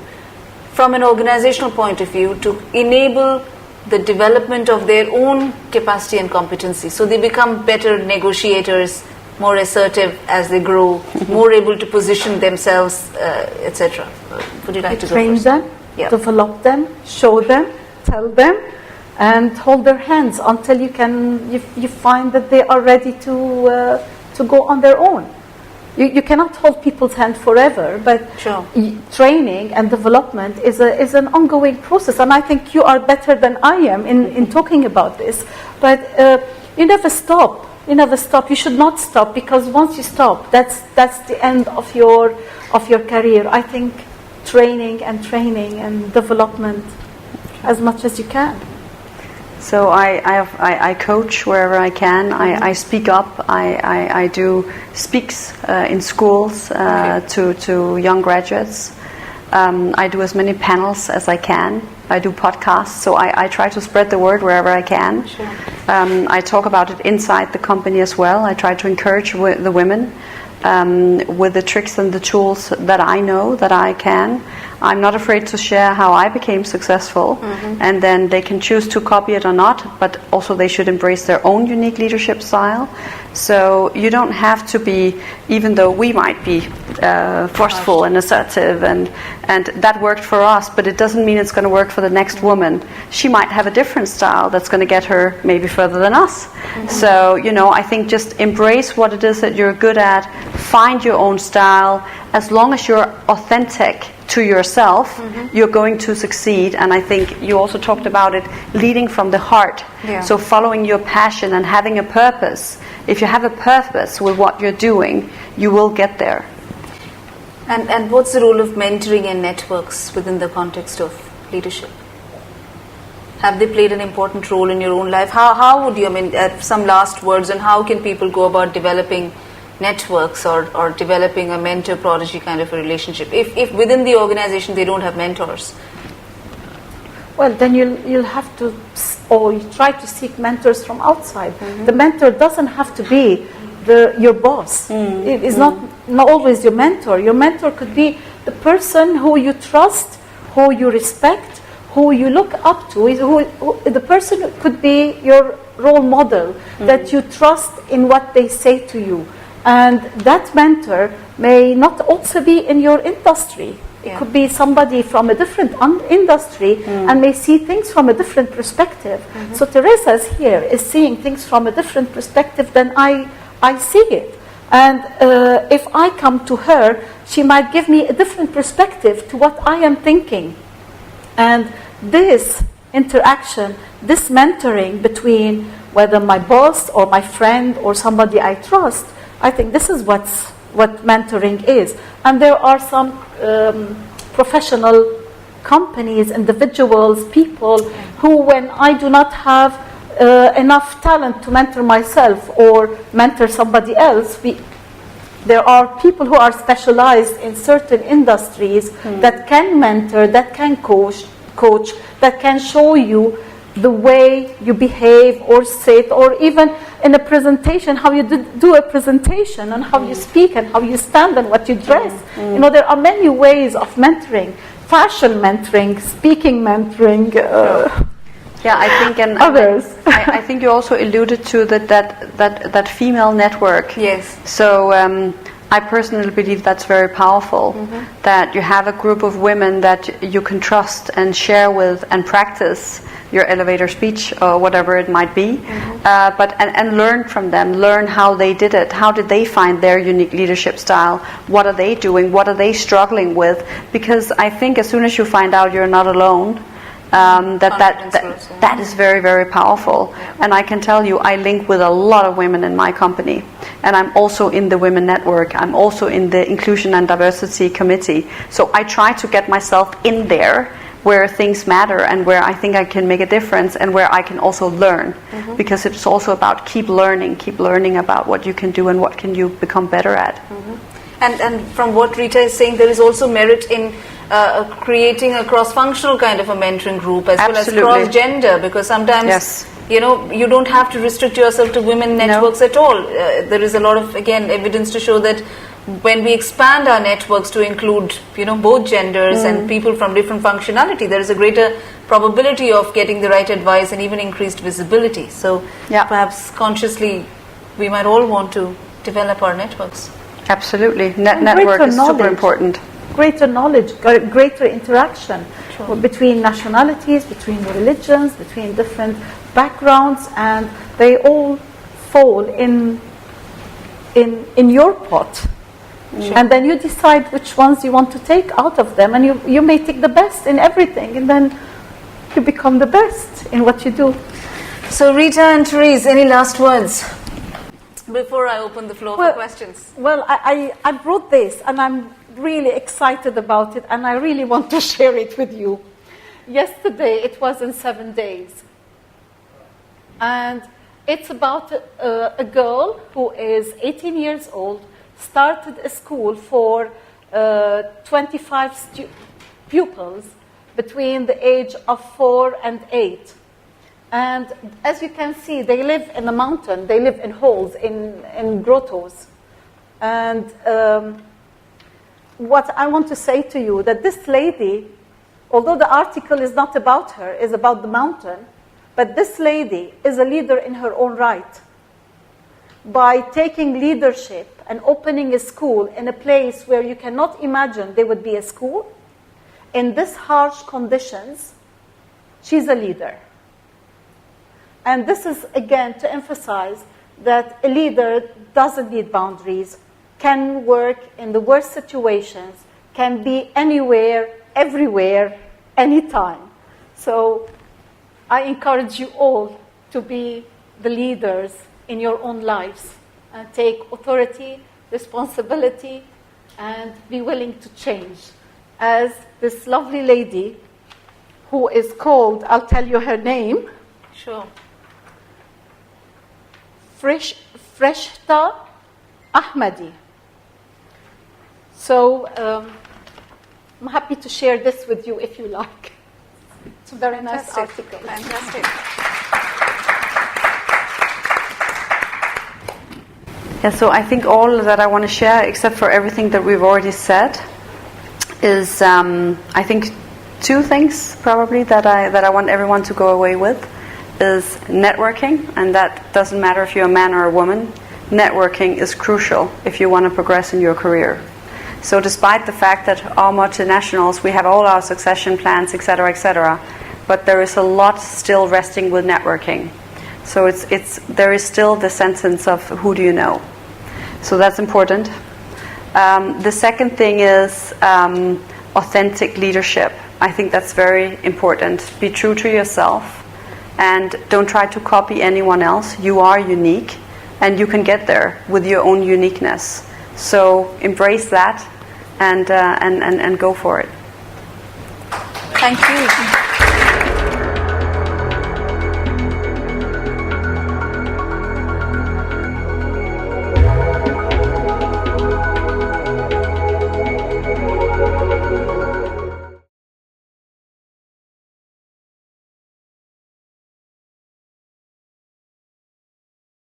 from an organizational point of view to enable the development of their own capacity and competency, so they become better negotiators, more assertive as they grow, more able to position themselves, etc. Would you like to train go first? them, develop them, show them, tell them, and hold their hands until you find that they are ready to go on their own. You cannot hold people's hand forever, but sure, training and development is an ongoing process. And I think you are better than I am in talking about this. But you never stop. You never stop. You should not stop, because once you stop, that's the end of your career. I think training and development as much as you can. So I coach wherever I can. I speak up. I do speaks in schools to young graduates. I do as many panels as I can. I do podcasts. So I try to spread the word wherever I can. Sure. I talk about it inside the company as well. I try to encourage the women with the tricks and the tools that I know that I can. I'm not afraid to share how I became successful, and then they can choose to copy it or not, but also they should embrace their own unique leadership style. So you don't have to be, even though we might be forceful and assertive, and that worked for us, but it doesn't mean it's going to work for the next woman. She might have a different style that's going to get her maybe further than us. So, I think just embrace what it is that you're good at, find your own style. As long as you're authentic to yourself, you're going to succeed. And I think you also talked about it, leading from the heart. Yeah. So following your passion and having a purpose. If you have a purpose with what you're doing, you will get there. And what's the role of mentoring and networks within the context of leadership? Have they played an important role in your own life? How would you, some last words on how can people go about developing networks or developing a mentor-prodigy kind of a relationship if within the organization they don't have mentors? Well, then you'll have to, or you try to seek mentors from outside. The mentor doesn't have to be your boss. It is not always your mentor. Your mentor could be the person who you trust, who you respect, who you look up to. The person could be your role model, that you trust in what they say to you. And that mentor may not also be in your industry. It could be somebody from a different industry and may see things from a different perspective. So Therese's here is seeing things from a different perspective than I see it. And if I come to her, she might give me a different perspective to what I am thinking. And this interaction, this mentoring between whether my boss or my friend or somebody I trust, I think this is what mentoring is. And there are some professional companies, individuals, people who, when I do not have enough talent to mentor myself or mentor somebody else, there are people who are specialized in certain industries that can mentor, that can coach, that can show you the way you behave or sit, or even in a presentation, how you do a presentation, and how you speak and how you stand and what you dress. You know, there are many ways of mentoring. Fashion mentoring, speaking mentoring, yeah, I think, and others. I think you also alluded to that female network. Yes. So I personally believe that's very powerful. That you have a group of women that you can trust and share with and practice your elevator speech or whatever it might be, but learn from them. Learn how they did it. How did they find their unique leadership style? What are they doing? What are they struggling with? Because I think as soon as you find out you're not alone, that is very, very powerful. And I can tell you, I link with a lot of women in my company, and I'm also in the Women Network. I'm also in the Inclusion and Diversity Committee. So I try to get myself in there where things matter and where I think I can make a difference and where I can also learn, because it's also about keep learning about what you can do and what can you become better at. And from what Rita is saying, there is also merit in creating a cross-functional kind of a mentoring group as Absolutely. well as cross-gender, because sometimes you know, you don't have to restrict yourself to women networks at all. There is a lot of, again, evidence to show that when we expand our networks to include, you know, both genders and people from different functionality, there is a greater probability of getting the right advice and even increased visibility. So perhaps consciously we might all want to develop our networks. Absolutely. Network is super important. Greater knowledge, greater interaction between nationalities, between religions, between different backgrounds, and they all fall in your pot. And then you decide which ones you want to take out of them, and you may take the best in everything, and then you become the best in what you do. So Rita and Therese, any last words before I open the floor for questions? Well, I brought this, and I'm really excited about it, and I really want to share it with you. Yesterday, it was in 7 days. And it's about a girl who is 18 years old, started a school for 25 pupils between the age of 4 and 8. And as you can see, they live in a mountain. They live in holes, in grottos. And what I want to say to you, that this lady, although the article is not about her, is about the mountain, but this lady is a leader in her own right. By taking leadership and opening a school in a place where you cannot imagine there would be a school, in these harsh conditions, she's a leader. And this is, again, to emphasize that a leader doesn't need boundaries, can work in the worst situations, can be anywhere, everywhere, anytime. So I encourage you all to be the leaders in your own lives and take authority, responsibility, and be willing to change. As this lovely lady who is called, I'll tell you her name. Sure. Freshta Ahmadi. So I'm happy to share this with you if you like. It's a very nice article. Fantastic. Yeah, so I think all that I want to share, except for everything that we've already said, is I think 2 things probably that I want everyone to go away with is networking, and that doesn't matter if you're a man or a woman. Networking is crucial if you want to progress in your career. So despite the fact that our multinationals, we have all our succession plans, etc., but there is a lot still resting with networking. So there is still the sentence of who do you know. So that's important. The second thing is authentic leadership. I think that's very important. Be true to yourself and don't try to copy anyone else. You are unique and you can get there with your own uniqueness. So embrace that and go for it. Thank you.